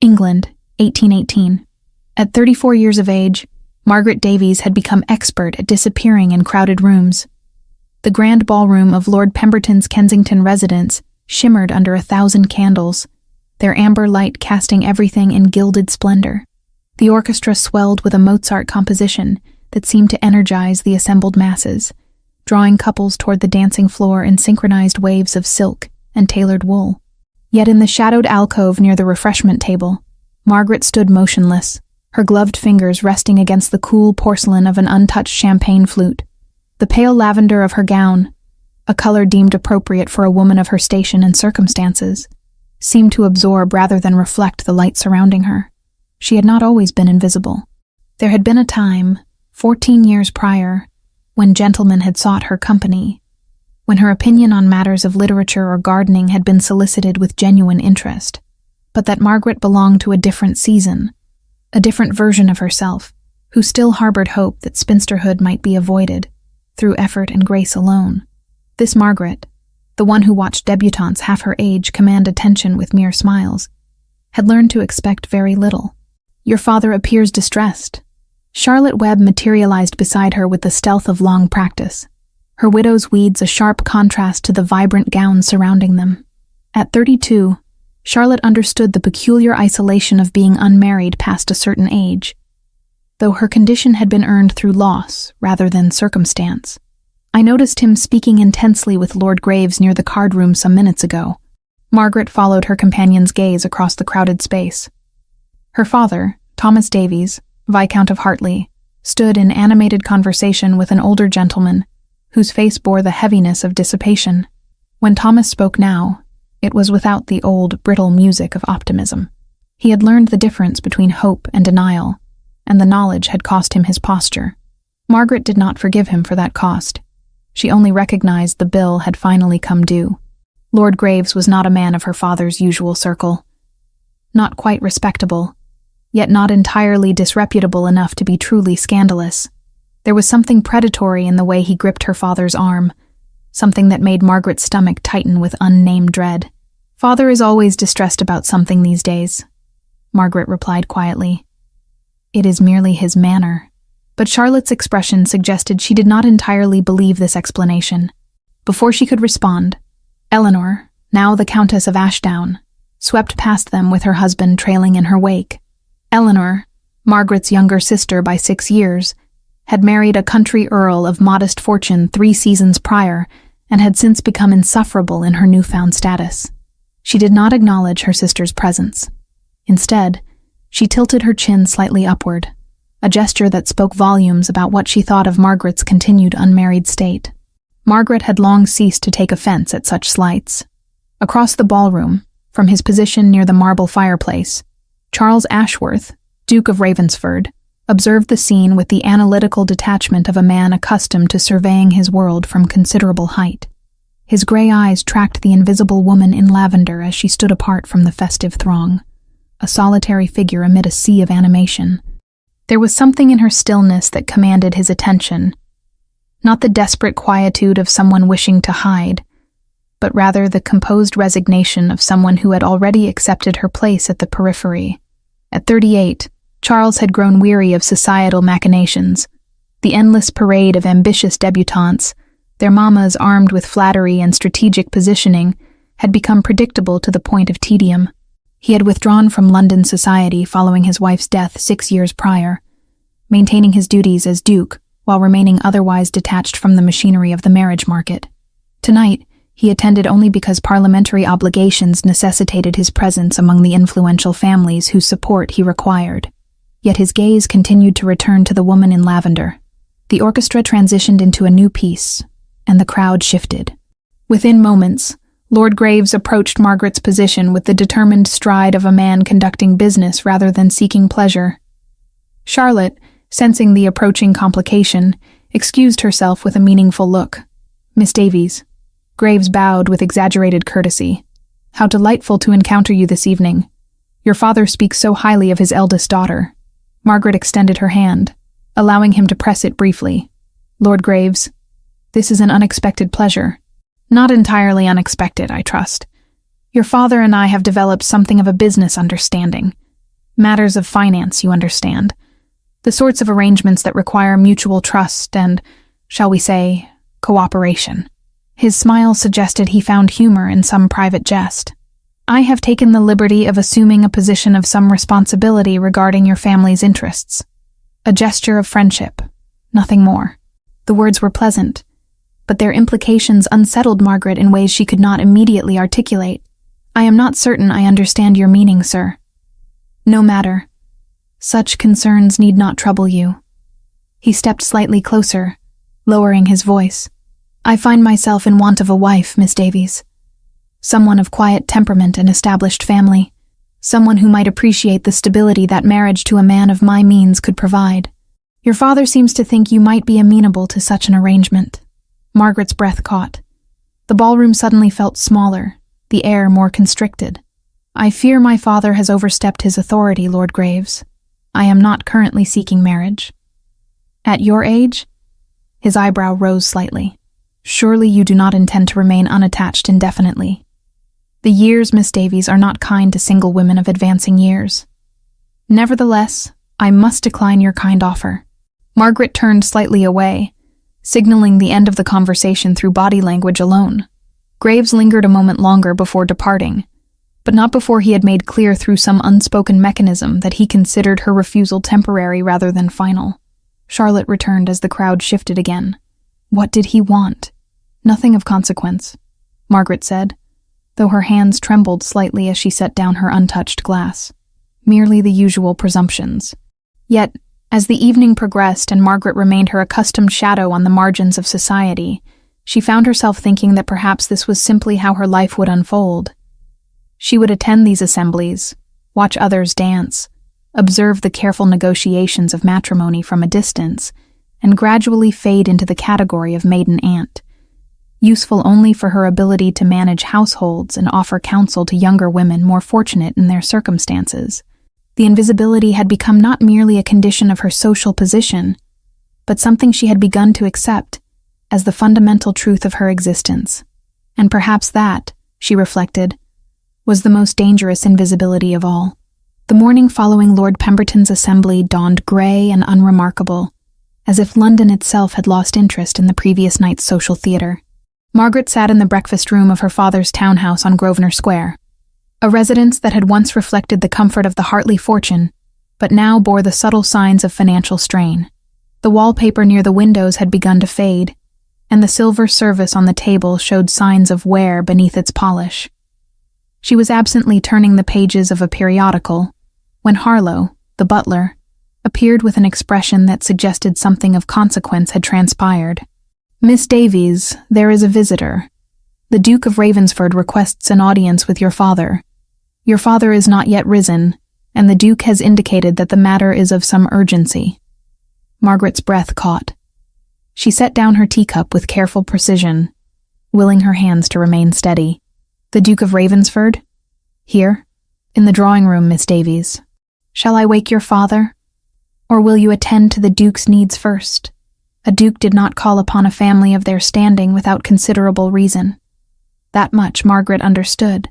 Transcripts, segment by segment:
England, 1818. At 34 years of age, Margaret Davies had become expert at disappearing in crowded rooms. The grand ballroom of Lord Pemberton's Kensington residence shimmered under 1,000 candles, their amber light casting everything in gilded splendor. The orchestra swelled with a Mozart composition that seemed to energize the assembled masses, drawing couples toward the dancing floor in synchronized waves of silk and tailored wool. Yet in the shadowed alcove near the refreshment table, Margaret stood motionless, her gloved fingers resting against the cool porcelain of an untouched champagne flute. The pale lavender of her gown, a color deemed appropriate for a woman of her station and circumstances, seemed to absorb rather than reflect the light surrounding her. She had not always been invisible. There had been a time, 14 years prior, when gentlemen had sought her company, when her opinion on matters of literature or gardening had been solicited with genuine interest, but that Margaret belonged to a different season, a different version of herself, who still harbored hope that spinsterhood might be avoided, through effort and grace alone. This Margaret, the one who watched debutantes half her age command attention with mere smiles, had learned to expect very little. "Your father appears distressed." Charlotte Webb materialized beside her with the stealth of long practice, her widow's weeds a sharp contrast to the vibrant gowns surrounding them. At 32, Charlotte understood the peculiar isolation of being unmarried past a certain age, though her condition had been earned through loss rather than circumstance. "I noticed him speaking intensely with Lord Graves near the card room some minutes ago." Margaret followed her companion's gaze across the crowded space. Her father, Thomas Davies, Viscount of Hartley, stood in animated conversation with an older gentleman whose face bore the heaviness of dissipation. When Thomas spoke now, it was without the old, brittle music of optimism. He had learned the difference between hope and denial, and the knowledge had cost him his posture. Margaret did not forgive him for that cost. She only recognized the bill had finally come due. Lord Graves was not a man of her father's usual circle. Not quite respectable, yet not entirely disreputable enough to be truly scandalous. There was something predatory in the way he gripped her father's arm, something that made Margaret's stomach tighten with unnamed dread. "Father is always distressed about something these days," Margaret replied quietly. "It is merely his manner." But Charlotte's expression suggested she did not entirely believe this explanation. Before she could respond, Eleanor, now the Countess of Ashdown, swept past them with her husband trailing in her wake. Eleanor, Margaret's younger sister by 6 years, had married a country earl of modest fortune 3 seasons prior and had since become insufferable in her newfound status. She did not acknowledge her sister's presence. Instead, she tilted her chin slightly upward, a gesture that spoke volumes about what she thought of Margaret's continued unmarried state. Margaret had long ceased to take offense at such slights. Across the ballroom, from his position near the marble fireplace, Charles Ashworth, Duke of Ravensford, observed the scene with the analytical detachment of a man accustomed to surveying his world from considerable height. His gray eyes tracked the invisible woman in lavender as she stood apart from the festive throng, a solitary figure amid a sea of animation. There was something in her stillness that commanded his attention, not the desperate quietude of someone wishing to hide, but rather the composed resignation of someone who had already accepted her place at the periphery. At 38, Charles had grown weary of societal machinations, the endless parade of ambitious debutantes, their mamas armed with flattery and strategic positioning, had become predictable to the point of tedium. He had withdrawn from London society following his wife's death 6 years prior, maintaining his duties as Duke while remaining otherwise detached from the machinery of the marriage market. Tonight, he attended only because parliamentary obligations necessitated his presence among the influential families whose support he required. Yet his gaze continued to return to the woman in lavender. The orchestra transitioned into a new piece, and the crowd shifted. Within moments, Lord Graves approached Margaret's position with the determined stride of a man conducting business rather than seeking pleasure. Charlotte, sensing the approaching complication, excused herself with a meaningful look. "Miss Davies." Graves bowed with exaggerated courtesy. "How delightful to encounter you this evening. Your father speaks so highly of his eldest daughter." Margaret extended her hand, allowing him to press it briefly. "Lord Graves, this is an unexpected pleasure." "Not entirely unexpected, I trust. Your father and I have developed something of a business understanding, Matters of finance, you understand. The sorts of arrangements that require mutual trust and, shall we say, cooperation. His smile suggested he found humor in some private jest. I have taken the liberty of assuming a position of some responsibility regarding your family's interests. A gesture of friendship, nothing more. The words were pleasant, but their implications unsettled Margaret in ways she could not immediately articulate. I am not certain I understand your meaning, sir. No matter. Such concerns need not trouble you. He stepped slightly closer, lowering his voice. I find myself in want of a wife, Miss Davies. Someone of quiet temperament and established family. Someone who might appreciate the stability that marriage to a man of my means could provide. Your father seems to think you might be amenable to such an arrangement. Margaret's breath caught. The ballroom suddenly felt smaller, the air more constricted. I fear my father has overstepped his authority, Lord Graves. I am not currently seeking marriage. At your age? His eyebrow rose slightly. Surely you do not intend to remain unattached indefinitely. The years, Miss Davies, are not kind to single women of advancing years. Nevertheless, I must decline your kind offer. Margaret turned slightly away, signaling the end of the conversation through body language alone. Graves lingered a moment longer before departing, but not before he had made clear through some unspoken mechanism that he considered her refusal temporary rather than final. Charlotte returned as the crowd shifted again. What did he want? Nothing of consequence, Margaret said, though her hands trembled slightly as she set down her untouched glass. Merely the usual presumptions. Yet, as the evening progressed and Margaret remained her accustomed shadow on the margins of society, she found herself thinking that perhaps this was simply how her life would unfold. She would attend these assemblies, watch others dance, observe the careful negotiations of matrimony from a distance, and gradually fade into the category of maiden aunt, useful only for her ability to manage households and offer counsel to younger women more fortunate in their circumstances. The invisibility had become not merely a condition of her social position, but something she had begun to accept as the fundamental truth of her existence. And perhaps that, she reflected, was the most dangerous invisibility of all. The morning following Lord Pemberton's assembly dawned grey and unremarkable, as if London itself had lost interest in the previous night's social theatre. Margaret sat in the breakfast room of her father's townhouse on Grosvenor Square, a residence that had once reflected the comfort of the Hartley fortune, but now bore the subtle signs of financial strain. The wallpaper near the windows had begun to fade, and the silver service on the table showed signs of wear beneath its polish. She was absently turning the pages of a periodical when Harlow, the butler, appeared with an expression that suggested something of consequence had transpired. Miss Davies, there is a visitor. The Duke of Ravensford requests an audience with your father. Your father is not yet risen, and the Duke has indicated that the matter is of some urgency. Margaret's breath caught. She set down her teacup with careful precision, willing her hands to remain steady. The Duke of Ravensford? Here? In the drawing room, Miss Davies. Shall I wake your father? Or will you attend to the Duke's needs first? A duke did not call upon a family of their standing without considerable reason. That much Margaret understood.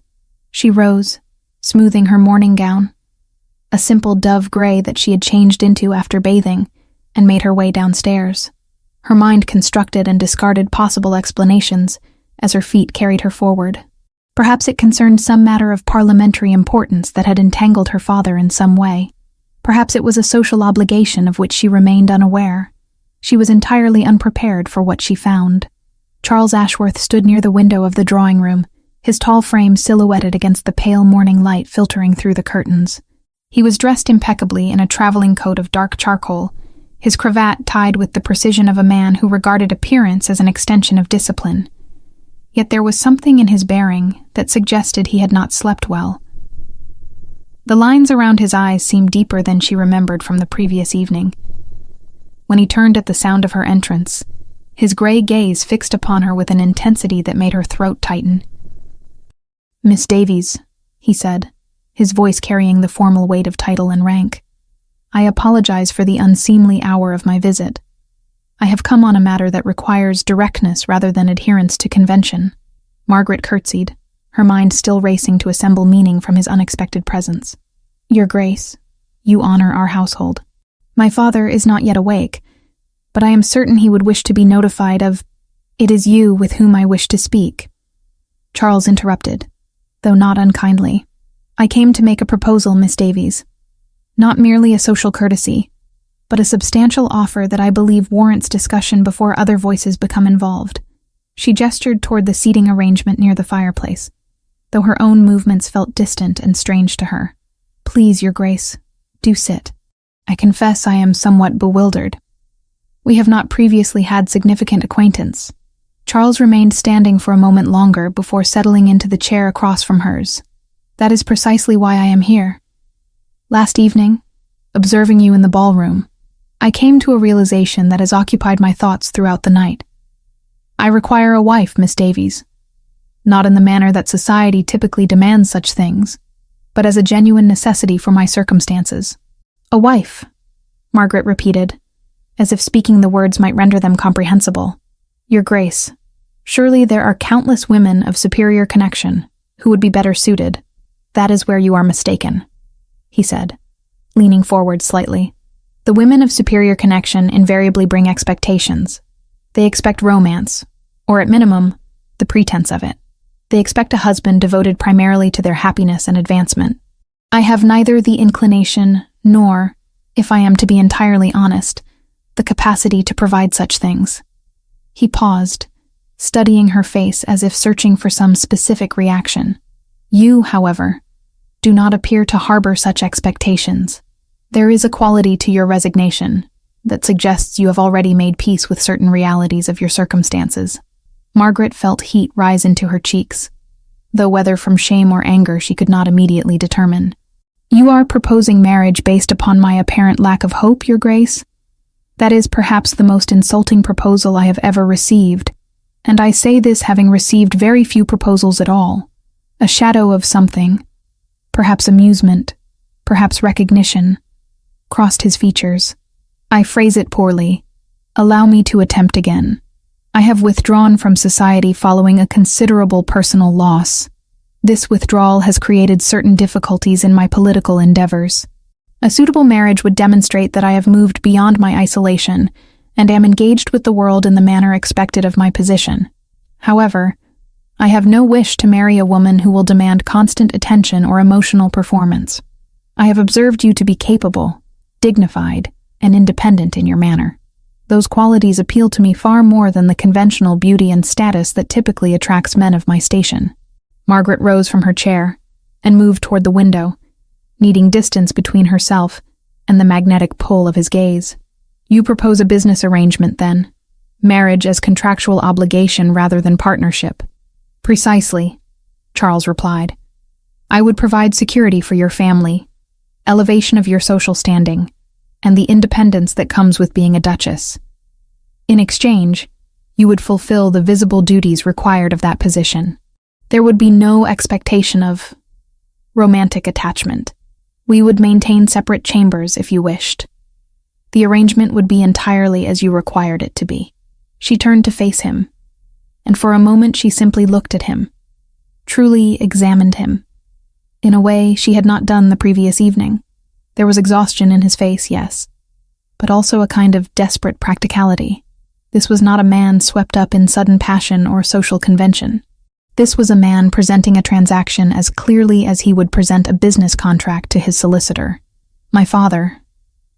She rose, smoothing her morning gown, a simple dove gray that she had changed into after bathing, and made her way downstairs. Her mind constructed and discarded possible explanations as her feet carried her forward. Perhaps it concerned some matter of parliamentary importance that had entangled her father in some way. Perhaps it was a social obligation of which she remained unaware. She was entirely unprepared for what she found. Charles Ashworth stood near the window of the drawing room, his tall frame silhouetted against the pale morning light filtering through the curtains. He was dressed impeccably in a traveling coat of dark charcoal, his cravat tied with the precision of a man who regarded appearance as an extension of discipline. Yet there was something in his bearing that suggested he had not slept well. The lines around his eyes seemed deeper than she remembered from the previous evening. When he turned at the sound of her entrance, his gray gaze fixed upon her with an intensity that made her throat tighten. Miss Davies, he said, his voice carrying the formal weight of title and rank. I apologize for the unseemly hour of my visit. I have come on a matter that requires directness rather than adherence to convention. Margaret curtsied, her mind still racing to assemble meaning from his unexpected presence. Your Grace, you honor our household. My father is not yet awake, but I am certain he would wish to be notified of, it is you with whom I wish to speak. Charles interrupted, though not unkindly. I came to make a proposal, Miss Davies. Not merely a social courtesy, but a substantial offer that I believe warrants discussion before other voices become involved. She gestured toward the seating arrangement near the fireplace, though her own movements felt distant and strange to her. Please, Your Grace, do sit. I confess I am somewhat bewildered. We have not previously had significant acquaintance. Charles remained standing for a moment longer before settling into the chair across from hers. That is precisely why I am here. Last evening, observing you in the ballroom, I came to a realization that has occupied my thoughts throughout the night. I require a wife, Miss Davies. Not in the manner that society typically demands such things, but as a genuine necessity for my circumstances. A wife, Margaret repeated, as if speaking the words might render them comprehensible. Your Grace, surely there are countless women of superior connection who would be better suited. That is where you are mistaken, he said, leaning forward slightly. The women of superior connection invariably bring expectations. They expect romance, or at minimum, the pretense of it. They expect a husband devoted primarily to their happiness and advancement. I have neither the inclination nor, if I am to be entirely honest, the capacity to provide such things. He paused, studying her face as if searching for some specific reaction. You, however, do not appear to harbor such expectations. There is a quality to your resignation that suggests you have already made peace with certain realities of your circumstances. Margaret felt heat rise into her cheeks, though whether from shame or anger she could not immediately determine. You are proposing marriage based upon my apparent lack of hope, Your Grace? That is perhaps the most insulting proposal I have ever received, and I say this having received very few proposals at all. A shadow of something, perhaps amusement, perhaps recognition, crossed his features. I phrase it poorly. Allow me to attempt again. I have withdrawn from society following a considerable personal loss. This withdrawal has created certain difficulties in my political endeavors. A suitable marriage would demonstrate that I have moved beyond my isolation and am engaged with the world in the manner expected of my position. However, I have no wish to marry a woman who will demand constant attention or emotional performance. I have observed you to be capable, dignified, and independent in your manner. Those qualities appeal to me far more than the conventional beauty and status that typically attracts men of my station. Margaret rose from her chair and moved toward the window, needing distance between herself and the magnetic pull of his gaze. You propose a business arrangement, then? Marriage as contractual obligation rather than partnership. Precisely, Charles replied. I would provide security for your family, elevation of your social standing, and the independence that comes with being a duchess. In exchange, you would fulfill the visible duties required of that position. There would be no expectation of romantic attachment. We would maintain separate chambers if you wished. The arrangement would be entirely as you required it to be. She turned to face him, and for a moment she simply looked at him, truly examined him, in a way she had not done the previous evening. There was exhaustion in his face, yes, but also a kind of desperate practicality. This was not a man swept up in sudden passion or social convention. This was a man presenting a transaction as clearly as he would present a business contract to his solicitor. My father,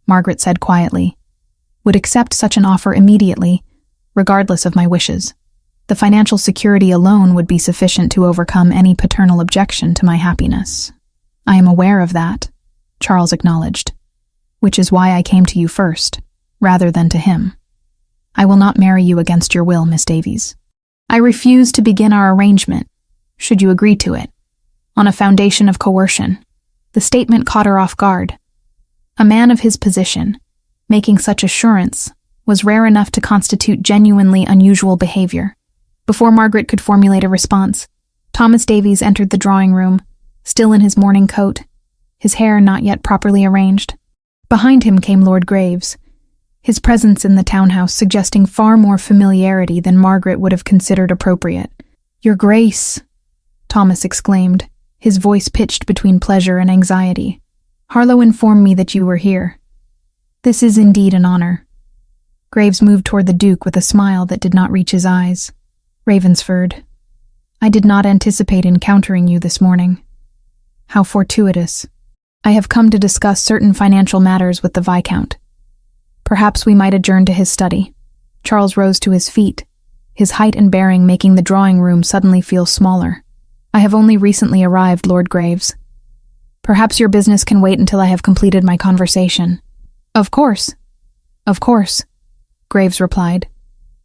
Margaret said quietly, would accept such an offer immediately, regardless of my wishes. The financial security alone would be sufficient to overcome any paternal objection to my happiness. I am aware of that, Charles acknowledged, which is why I came to you first, rather than to him. I will not marry you against your will, Miss Davies. I refuse to begin our arrangement, should you agree to it, on a foundation of coercion. The statement caught her off guard. A man of his position, making such assurance, was rare enough to constitute genuinely unusual behavior. Before Margaret could formulate a response, Thomas Davies entered the drawing room, still in his morning coat, his hair not yet properly arranged. Behind him came Lord Graves, his presence in the townhouse suggesting far more familiarity than Margaret would have considered appropriate. Your Grace, Thomas exclaimed, his voice pitched between pleasure and anxiety. Harlow informed me that you were here. This is indeed an honor. Graves moved toward the Duke with a smile that did not reach his eyes. Ravensford, I did not anticipate encountering you this morning. How fortuitous. I have come to discuss certain financial matters with the Viscount. Perhaps we might adjourn to his study. Charles rose to his feet, his height and bearing making the drawing room suddenly feel smaller. I have only recently arrived, Lord Graves. Perhaps your business can wait until I have completed my conversation. Of course. Of course, Graves replied,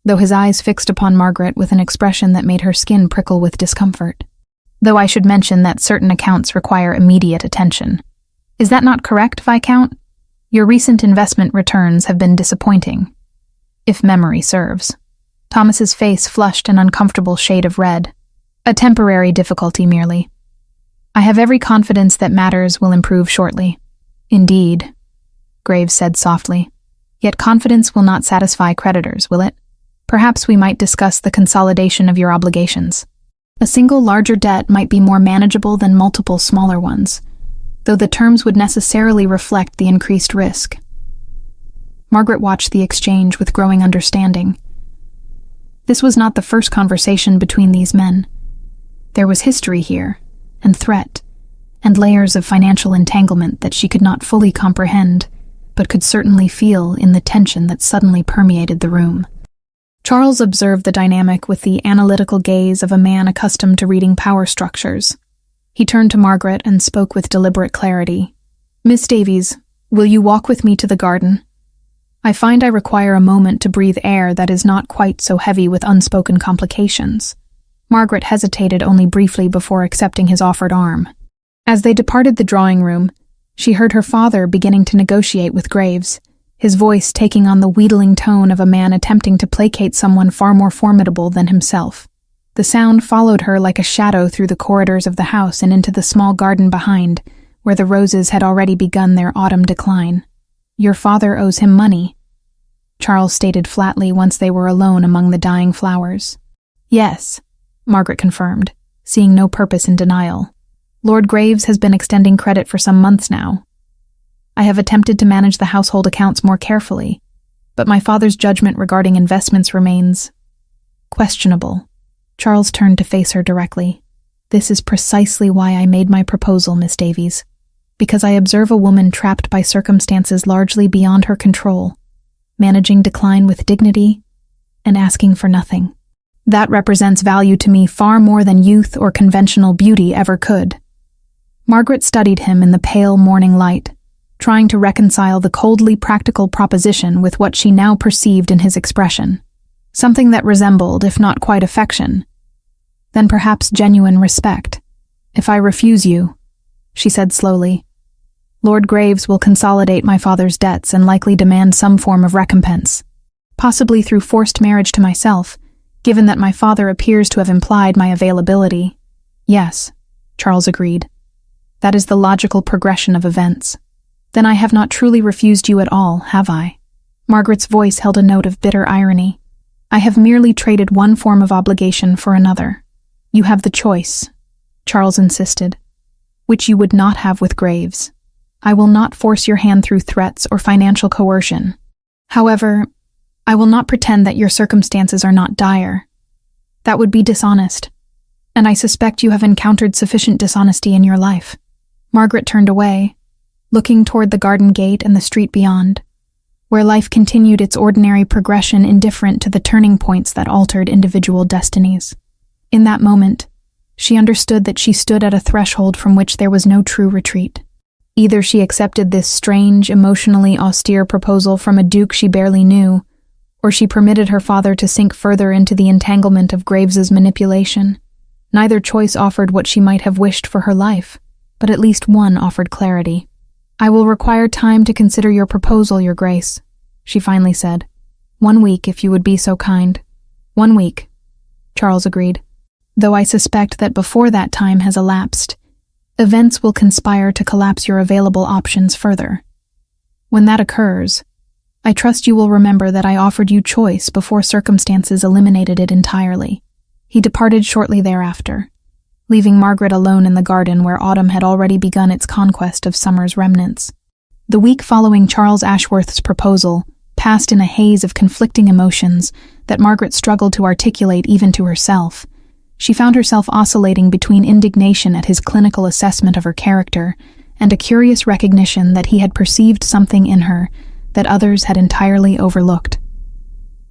though his eyes fixed upon Margaret with an expression that made her skin prickle with discomfort. Though I should mention that certain accounts require immediate attention. Is that not correct, Viscount? Your recent investment returns have been disappointing, if memory serves. Thomas's face flushed an uncomfortable shade of red. A temporary difficulty merely. I have every confidence that matters will improve shortly. Indeed, Graves said softly. Yet confidence will not satisfy creditors, will it? Perhaps we might discuss the consolidation of your obligations. A single larger debt might be more manageable than multiple smaller ones, though the terms would necessarily reflect the increased risk. Margaret watched the exchange with growing understanding. This was not the first conversation between these men. There was history here, and threat, and layers of financial entanglement that she could not fully comprehend, but could certainly feel in the tension that suddenly permeated the room. Charles observed the dynamic with the analytical gaze of a man accustomed to reading power structures. He turned to Margaret and spoke with deliberate clarity. Miss Davies, will you walk with me to the garden? I find I require a moment to breathe air that is not quite so heavy with unspoken complications. Margaret hesitated only briefly before accepting his offered arm. As they departed the drawing room, she heard her father beginning to negotiate with Graves, his voice taking on the wheedling tone of a man attempting to placate someone far more formidable than himself. The sound followed her like a shadow through the corridors of the house and into the small garden behind, where the roses had already begun their autumn decline. Your father owes him money, Charles stated flatly once they were alone among the dying flowers. Yes, Margaret confirmed, seeing no purpose in denial. Lord Graves has been extending credit for some months now. I have attempted to manage the household accounts more carefully, but my father's judgment regarding investments remains questionable. Charles turned to face her directly. This is precisely why I made my proposal, Miss Davies, because I observe a woman trapped by circumstances largely beyond her control, managing decline with dignity and asking for nothing. That represents value to me far more than youth or conventional beauty ever could. Margaret studied him in the pale morning light, trying to reconcile the coldly practical proposition with what she now perceived in his expression. Something that resembled, if not quite affection, then perhaps genuine respect. If I refuse you, she said slowly, Lord Graves will consolidate my father's debts and likely demand some form of recompense, possibly through forced marriage to myself, given that my father appears to have implied my availability. Yes, Charles agreed. That is the logical progression of events. Then I have not truly refused you at all, have I? Margaret's voice held a note of bitter irony. I have merely traded one form of obligation for another. You have the choice, Charles insisted, which you would not have with Graves. I will not force your hand through threats or financial coercion. However, I will not pretend that your circumstances are not dire. That would be dishonest, and I suspect you have encountered sufficient dishonesty in your life. Margaret turned away, looking toward the garden gate and the street beyond, where life continued its ordinary progression indifferent to the turning points that altered individual destinies. In that moment, she understood that she stood at a threshold from which there was no true retreat. Either she accepted this strange, emotionally austere proposal from a duke she barely knew, or she permitted her father to sink further into the entanglement of Graves's manipulation. Neither choice offered what she might have wished for her life, but at least one offered clarity. I will require time to consider your proposal, Your Grace, she finally said. 1 week, if you would be so kind. 1 week, Charles agreed. Though I suspect that before that time has elapsed, events will conspire to collapse your available options further. When that occurs, I trust you will remember that I offered you choice before circumstances eliminated it entirely. He departed shortly thereafter, leaving Margaret alone in the garden where autumn had already begun its conquest of summer's remnants. The week following Charles Ashworth's proposal passed in a haze of conflicting emotions that Margaret struggled to articulate even to herself. She found herself oscillating between indignation at his clinical assessment of her character and a curious recognition that he had perceived something in her that others had entirely overlooked.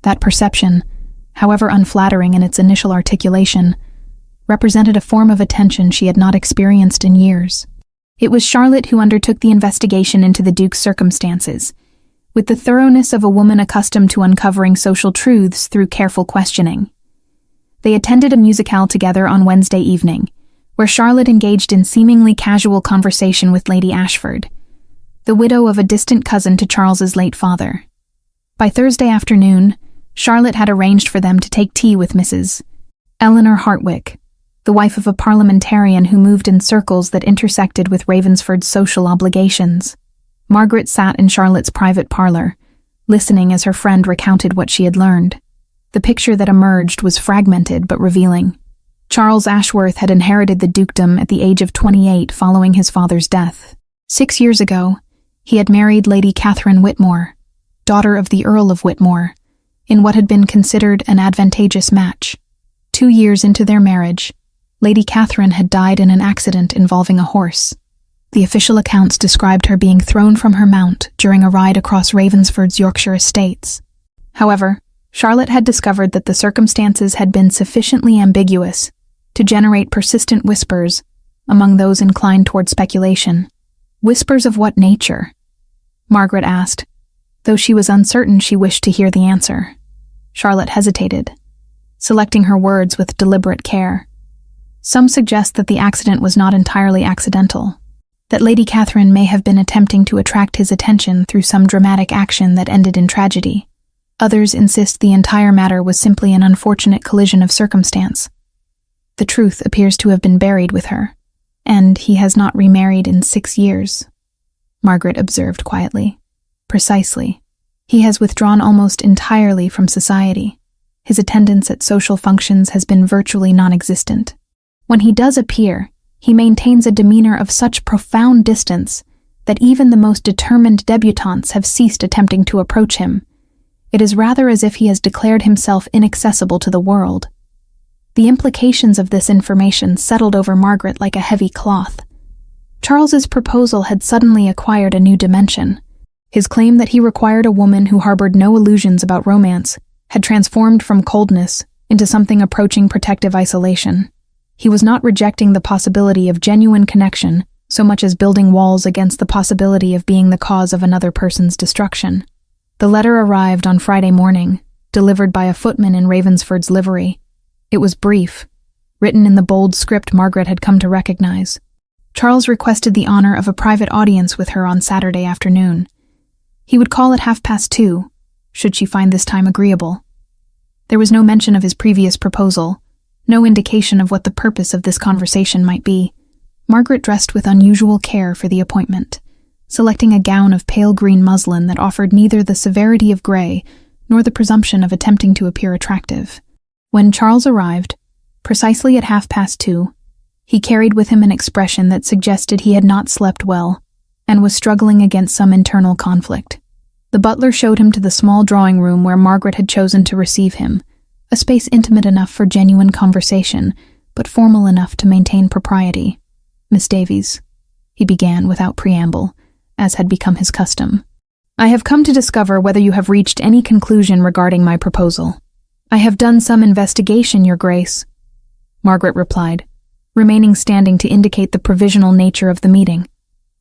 That perception, however unflattering in its initial articulation, represented a form of attention she had not experienced in years. It was Charlotte who undertook the investigation into the Duke's circumstances, with the thoroughness of a woman accustomed to uncovering social truths through careful questioning. They attended a musicale together on Wednesday evening, where Charlotte engaged in seemingly casual conversation with Lady Ashford, the widow of a distant cousin to Charles's late father. By Thursday afternoon, Charlotte had arranged for them to take tea with Mrs. Eleanor Hartwick, the wife of a parliamentarian who moved in circles that intersected with Ravensford's social obligations. Margaret sat in Charlotte's private parlor, listening as her friend recounted what she had learned. The picture that emerged was fragmented but revealing. Charles Ashworth had inherited the dukedom at the age of 28 following his father's death. 6 years ago, he had married Lady Catherine Whitmore, daughter of the Earl of Whitmore, in what had been considered an advantageous match. 2 years into their marriage, Lady Catherine had died in an accident involving a horse. The official accounts described her being thrown from her mount during a ride across Ravensford's Yorkshire estates. However, Charlotte had discovered that the circumstances had been sufficiently ambiguous to generate persistent whispers among those inclined toward speculation. Whispers of what nature? Margaret asked, though she was uncertain she wished to hear the answer. Charlotte hesitated, selecting her words with deliberate care. Some suggest that the accident was not entirely accidental, that Lady Catherine may have been attempting to attract his attention through some dramatic action that ended in tragedy. Others insist the entire matter was simply an unfortunate collision of circumstance. The truth appears to have been buried with her, and he has not remarried in 6 years, Margaret observed quietly. Precisely. He has withdrawn almost entirely from society. His attendance at social functions has been virtually non-existent. When he does appear, he maintains a demeanor of such profound distance that even the most determined debutantes have ceased attempting to approach him. It is rather as if he has declared himself inaccessible to the world. The implications of this information settled over Margaret like a heavy cloth. Charles's proposal had suddenly acquired a new dimension. His claim that he required a woman who harbored no illusions about romance had transformed from coldness into something approaching protective isolation. He was not rejecting the possibility of genuine connection so much as building walls against the possibility of being the cause of another person's destruction. The letter arrived on Friday morning, delivered by a footman in Ravensford's livery. It was brief, written in the bold script Margaret had come to recognize. Charles requested the honor of a private audience with her on Saturday afternoon. He would call at 2:30, should she find this time agreeable. There was no mention of his previous proposal, no indication of what the purpose of this conversation might be. Margaret dressed with unusual care for the appointment, selecting a gown of pale green muslin that offered neither the severity of gray nor the presumption of attempting to appear attractive. When Charles arrived, precisely at 2:30, he carried with him an expression that suggested he had not slept well and was struggling against some internal conflict. The butler showed him to the small drawing room where Margaret had chosen to receive him, a space intimate enough for genuine conversation, but formal enough to maintain propriety. "Miss Davies," he began without preamble, as had become his custom, "I have come to discover whether you have reached any conclusion regarding my proposal." "I have done some investigation, Your Grace," Margaret replied, remaining standing to indicate the provisional nature of the meeting.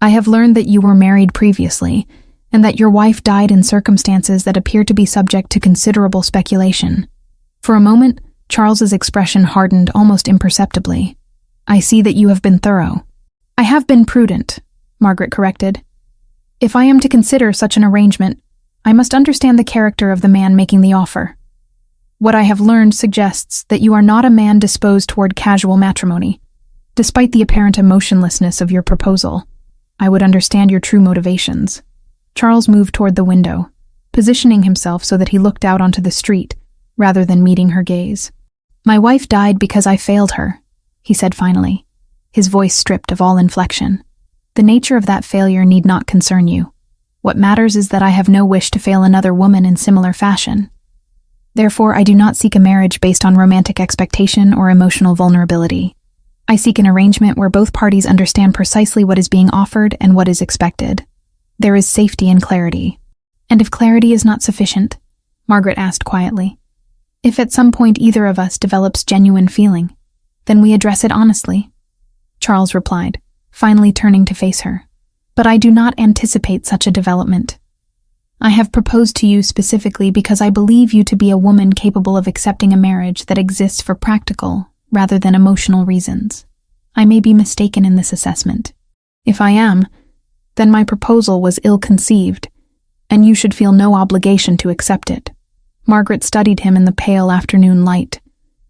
"I have learned that you were married previously, and that your wife died in circumstances that appear to be subject to considerable speculation." For a moment, Charles's expression hardened almost imperceptibly. "I see that you have been thorough." "I have been prudent," Margaret corrected. "If I am to consider such an arrangement, I must understand the character of the man making the offer. What I have learned suggests that you are not a man disposed toward casual matrimony. Despite the apparent emotionlessness of your proposal, I would understand your true motivations." Charles moved toward the window, positioning himself so that he looked out onto the street, rather than meeting her gaze. "My wife died because I failed her. he said finally, his voice stripped of all inflection. "The nature of that failure need not concern you. What matters is that I have no wish to fail another woman in similar fashion. Therefore, I do not seek a marriage based on romantic expectation or emotional vulnerability. I seek an arrangement where both parties understand precisely what is being offered and what is expected. There is safety and clarity." "And if clarity is not sufficient?" Margaret asked quietly. "If at some point either of us develops genuine feeling, then we address it honestly," Charles replied, finally turning to face her. "But I do not anticipate such a development. I have proposed to you specifically because I believe you to be a woman capable of accepting a marriage that exists for practical rather than emotional reasons. I may be mistaken in this assessment. If I am, then my proposal was ill-conceived, and you should feel no obligation to accept it." Margaret studied him in the pale afternoon light,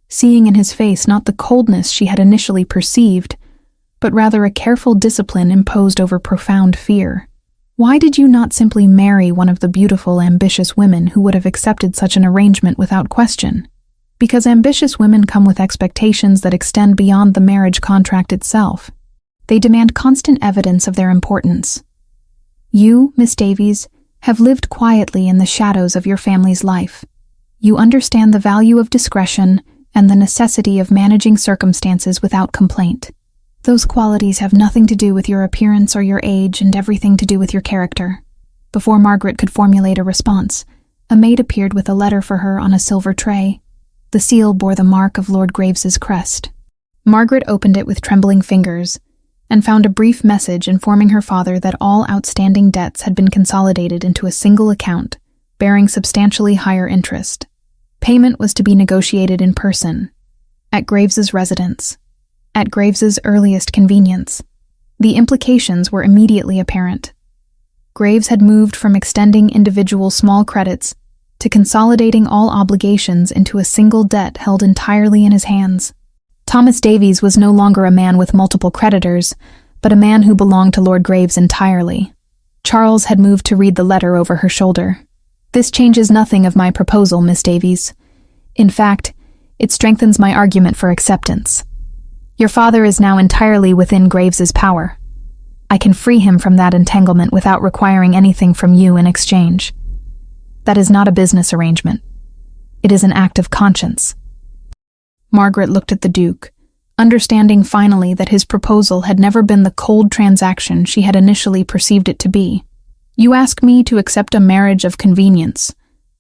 seeing in his face not the coldness she had initially perceived, but rather a careful discipline imposed over profound fear. "Why did you not simply marry one of the beautiful, ambitious women who would have accepted such an arrangement without question?" "Because ambitious women come with expectations that extend beyond the marriage contract itself. They demand constant evidence of their importance. You, Miss Davies, have lived quietly in the shadows of your family's life. You understand the value of discretion and the necessity of managing circumstances without complaint. Those qualities have nothing to do with your appearance or your age and everything to do with your character." Before Margaret could formulate a response, a maid appeared with a letter for her on a silver tray. The seal bore the mark of Lord Graves's crest. Margaret opened it with trembling fingers and found a brief message informing her father that all outstanding debts had been consolidated into a single account, bearing substantially higher interest. Payment was to be negotiated in person, at Graves's residence, at Graves's earliest convenience. The implications were immediately apparent. Graves had moved from extending individual small credits to consolidating all obligations into a single debt held entirely in his hands. Thomas Davies was no longer a man with multiple creditors, but a man who belonged to Lord Graves entirely. Charles had moved to read the letter over her shoulder. "This changes nothing of my proposal, Miss Davies. In fact, it strengthens my argument for acceptance. Your father is now entirely within Graves's power. I can free him from that entanglement without requiring anything from you in exchange. That is not a business arrangement. It is an act of conscience." Margaret looked at the Duke, understanding finally that his proposal had never been the cold transaction she had initially perceived it to be. "You ask me to accept a marriage of convenience,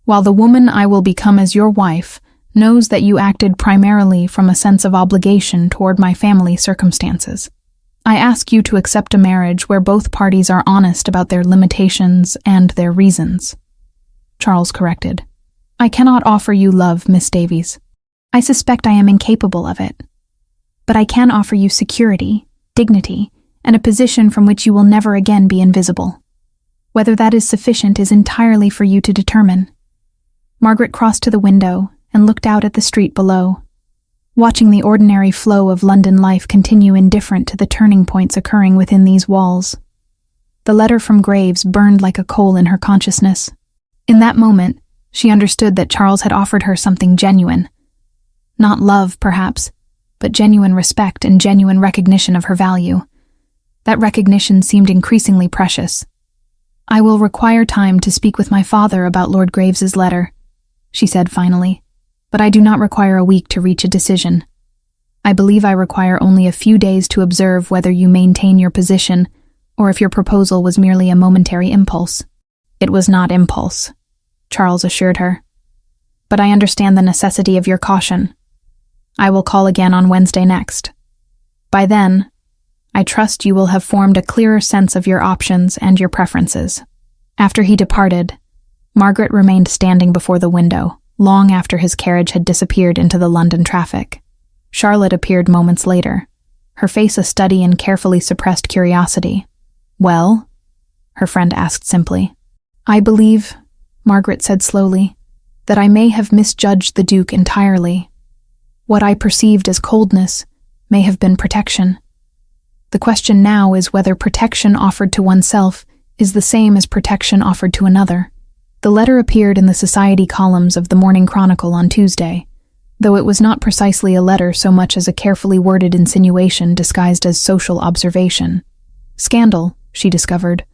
while the woman I will become as your wife knows that you acted primarily from a sense of obligation toward my family circumstances. I ask you to accept a marriage where both parties are honest about their limitations and their reasons." Charles corrected. "I cannot offer you love, Miss Davies. I suspect I am incapable of it. But I can offer you security, dignity, and a position from which you will never again be invisible. Whether that is sufficient is entirely for you to determine." Margaret crossed to the window and looked out at the street below, watching the ordinary flow of London life continue indifferent to the turning points occurring within these walls. The letter from Graves burned like a coal in her consciousness. In that moment, she understood that Charles had offered her something genuine. Not love, perhaps, but genuine respect and genuine recognition of her value. That recognition seemed increasingly precious. "I will require time to speak with my father about Lord Graves's letter," she said finally, "but I do not require a week to reach a decision. I believe I require only a few days to observe whether you maintain your position or if your proposal was merely a momentary impulse." "It was not impulse," Charles assured her. "But I understand the necessity of your caution. I will call again on Wednesday next. By then, I trust you will have formed a clearer sense of your options and your preferences." After he departed, Margaret remained standing before the window, long after his carriage had disappeared into the London traffic. Charlotte appeared moments later, her face a study in carefully suppressed curiosity. "Well?" her friend asked simply. "I believe," Margaret said slowly, "that I may have misjudged the Duke entirely. What I perceived as coldness may have been protection. The question now is whether protection offered to oneself is the same as protection offered to another." The letter appeared in the society columns of the Morning Chronicle on Tuesday, though it was not precisely a letter so much as a carefully worded insinuation disguised as social observation. Scandal, she discovered,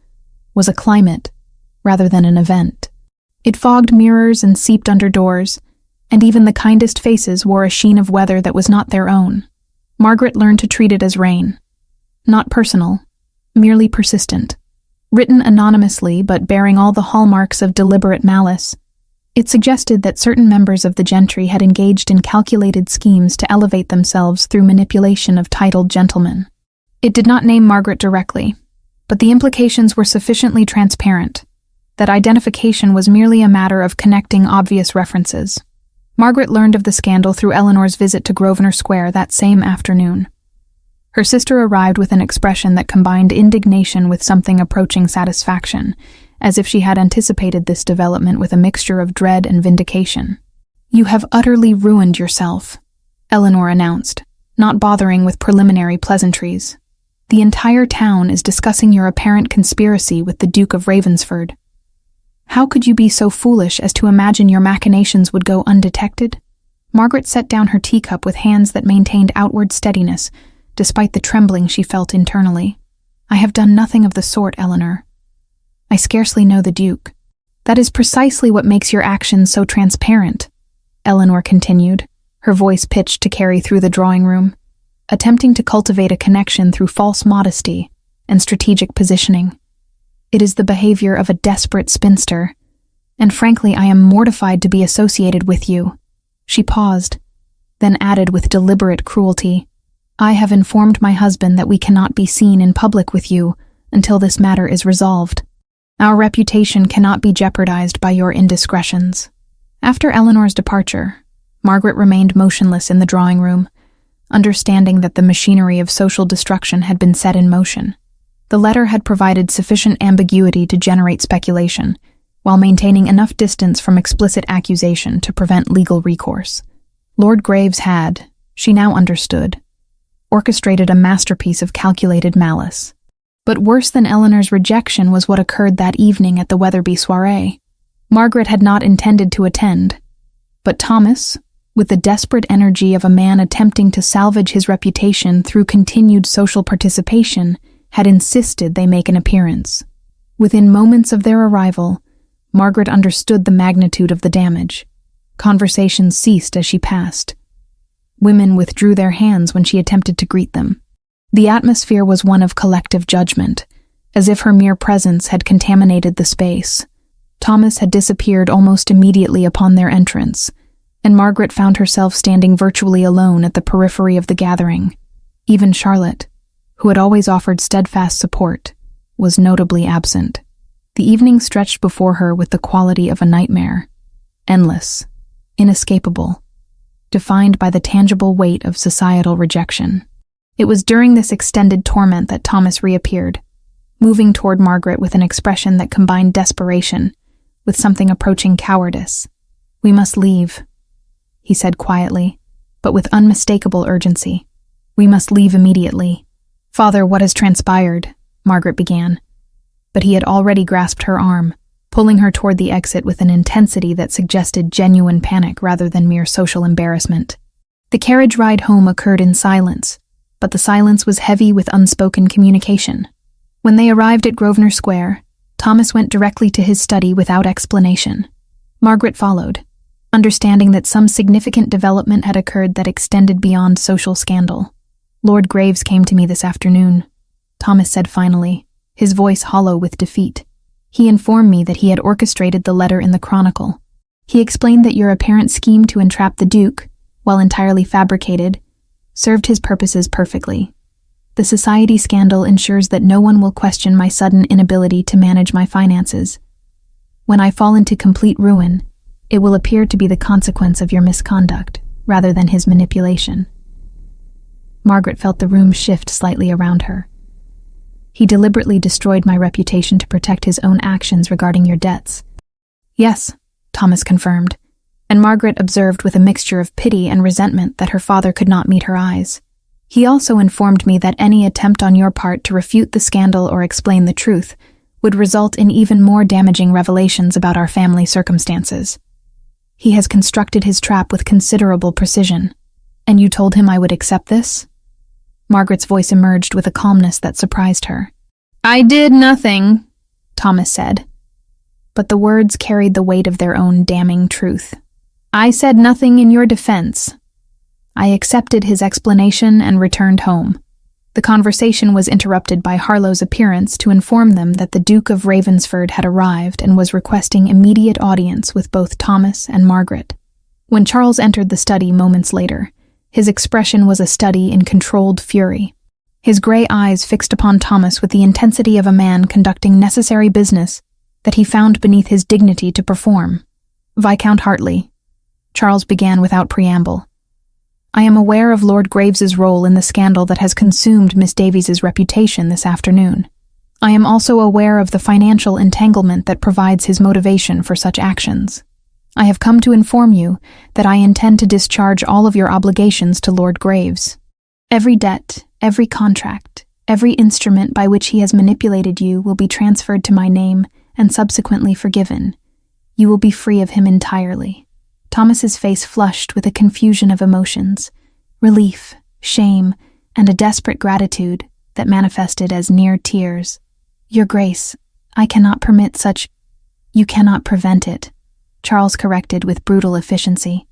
was a climate rather than an event. It fogged mirrors and seeped under doors, and even the kindest faces wore a sheen of weather that was not their own. Margaret learned to treat it as rain. Not personal, merely persistent. Written anonymously but bearing all the hallmarks of deliberate malice, it suggested that certain members of the gentry had engaged in calculated schemes to elevate themselves through manipulation of titled gentlemen. It did not name Margaret directly, but the implications were sufficiently transparent that identification was merely a matter of connecting obvious references. Margaret learned of the scandal through Eleanor's visit to Grosvenor Square that same afternoon. Her sister arrived with an expression that combined indignation with something approaching satisfaction, as if she had anticipated this development with a mixture of dread and vindication. "You have utterly ruined yourself," Eleanor announced, not bothering with preliminary pleasantries. "The entire town is discussing your apparent conspiracy with the Duke of Ravensford. How could you be so foolish as to imagine your machinations would go undetected?" Margaret set down her teacup with hands that maintained outward steadiness, despite the trembling she felt internally. "I have done nothing of the sort, Eleanor. I scarcely know the Duke." "That is precisely what makes your actions so transparent," Eleanor continued, her voice pitched to carry through the drawing room, attempting to cultivate a connection through false modesty and strategic positioning. "It is the behavior of a desperate spinster, and frankly I am mortified to be associated with you." She paused, then added with deliberate cruelty, "I have informed my husband that we cannot be seen in public with you until this matter is resolved. Our reputation cannot be jeopardized by your indiscretions." After Eleanor's departure, Margaret remained motionless in the drawing room, understanding that the machinery of social destruction had been set in motion. The letter had provided sufficient ambiguity to generate speculation, while maintaining enough distance from explicit accusation to prevent legal recourse. Lord Graves had, she now understood, orchestrated a masterpiece of calculated malice. But worse than Eleanor's rejection was what occurred that evening at the Weatherby soiree. Margaret had not intended to attend, but Thomas, with the desperate energy of a man attempting to salvage his reputation through continued social participation, had insisted they make an appearance. Within moments of their arrival, Margaret understood the magnitude of the damage. Conversations ceased as she passed. Women withdrew their hands when she attempted to greet them. The atmosphere was one of collective judgment, as if her mere presence had contaminated the space. Thomas had disappeared almost immediately upon their entrance, and Margaret found herself standing virtually alone at the periphery of the gathering. Even Charlotte, who had always offered steadfast support, was notably absent. The evening stretched before her with the quality of a nightmare, endless, inescapable, defined by the tangible weight of societal rejection. It was during this extended torment that Thomas reappeared, moving toward Margaret with an expression that combined desperation with something approaching cowardice. "We must leave," he said quietly, but with unmistakable urgency. "We must leave immediately." "Father, what has transpired?" Margaret began, but he had already grasped her arm, pulling her toward the exit with an intensity that suggested genuine panic rather than mere social embarrassment. The carriage ride home occurred in silence, but the silence was heavy with unspoken communication. When they arrived at Grosvenor Square, Thomas went directly to his study without explanation. Margaret followed, understanding that some significant development had occurred that extended beyond social scandal. "Lord Graves came to me this afternoon," Thomas said finally, his voice hollow with defeat. "He informed me that he had orchestrated the letter in the Chronicle. He explained that your apparent scheme to entrap the Duke, while entirely fabricated, served his purposes perfectly. The society scandal ensures that no one will question my sudden inability to manage my finances. When I fall into complete ruin, it will appear to be the consequence of your misconduct, rather than his manipulation." Margaret felt the room shift slightly around her. "He deliberately destroyed my reputation to protect his own actions regarding your debts." "Yes," Thomas confirmed, and Margaret observed with a mixture of pity and resentment that her father could not meet her eyes. "He also informed me that any attempt on your part to refute the scandal or explain the truth would result in even more damaging revelations about our family circumstances." He has constructed his trap with considerable precision. And you told him I would accept this? Margaret's voice emerged with a calmness that surprised her. I did nothing, Thomas said. But the words carried the weight of their own damning truth. I said nothing in your defense. I accepted his explanation and returned home. The conversation was interrupted by Harlow's appearance to inform them that the Duke of Ravensford had arrived and was requesting immediate audience with both Thomas and Margaret. When Charles entered the study moments later, his expression was a study in controlled fury. His gray eyes fixed upon Thomas with the intensity of a man conducting necessary business that he found beneath his dignity to perform. Viscount Hartley, Charles began without preamble. I am aware of Lord Graves's role in the scandal that has consumed Miss Davies's reputation this afternoon. I am also aware of the financial entanglement that provides his motivation for such actions. I have come to inform you that I intend to discharge all of your obligations to Lord Graves. Every debt, every contract, every instrument by which he has manipulated you will be transferred to my name and subsequently forgiven. You will be free of him entirely. Thomas's face flushed with a confusion of emotions, relief, shame, and a desperate gratitude that manifested as near tears. Your Grace, I cannot permit such— You cannot prevent it, Charles corrected with brutal efficiency.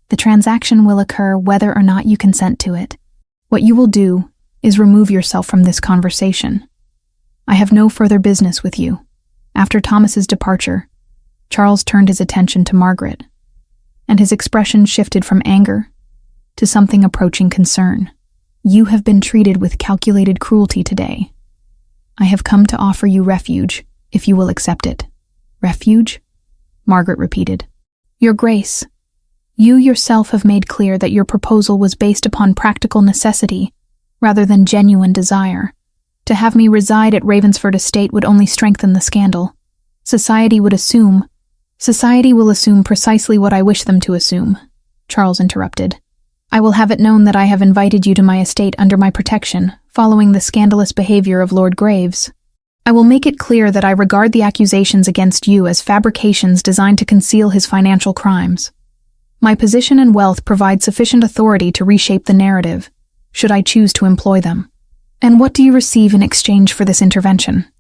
The transaction will occur whether or not you consent to it. What you will do is remove yourself from this conversation. I have no further business with you. After Thomas's departure, Charles turned his attention to Margaret, and his expression shifted from anger to something approaching concern. You have been treated with calculated cruelty today. I have come to offer you refuge, if you will accept it. Refuge? Margaret repeated. Your Grace, you yourself have made clear that your proposal was based upon practical necessity rather than genuine desire. To have me reside at Ravensford Estate would only strengthen the scandal. Society will assume precisely what I wish them to assume, Charles interrupted. I will have it known that I have invited you to my estate under my protection, following the scandalous behavior of Lord Graves. I will make it clear that I regard the accusations against you as fabrications designed to conceal his financial crimes. My position and wealth provide sufficient authority to reshape the narrative, should I choose to employ them. And what do you receive in exchange for this intervention?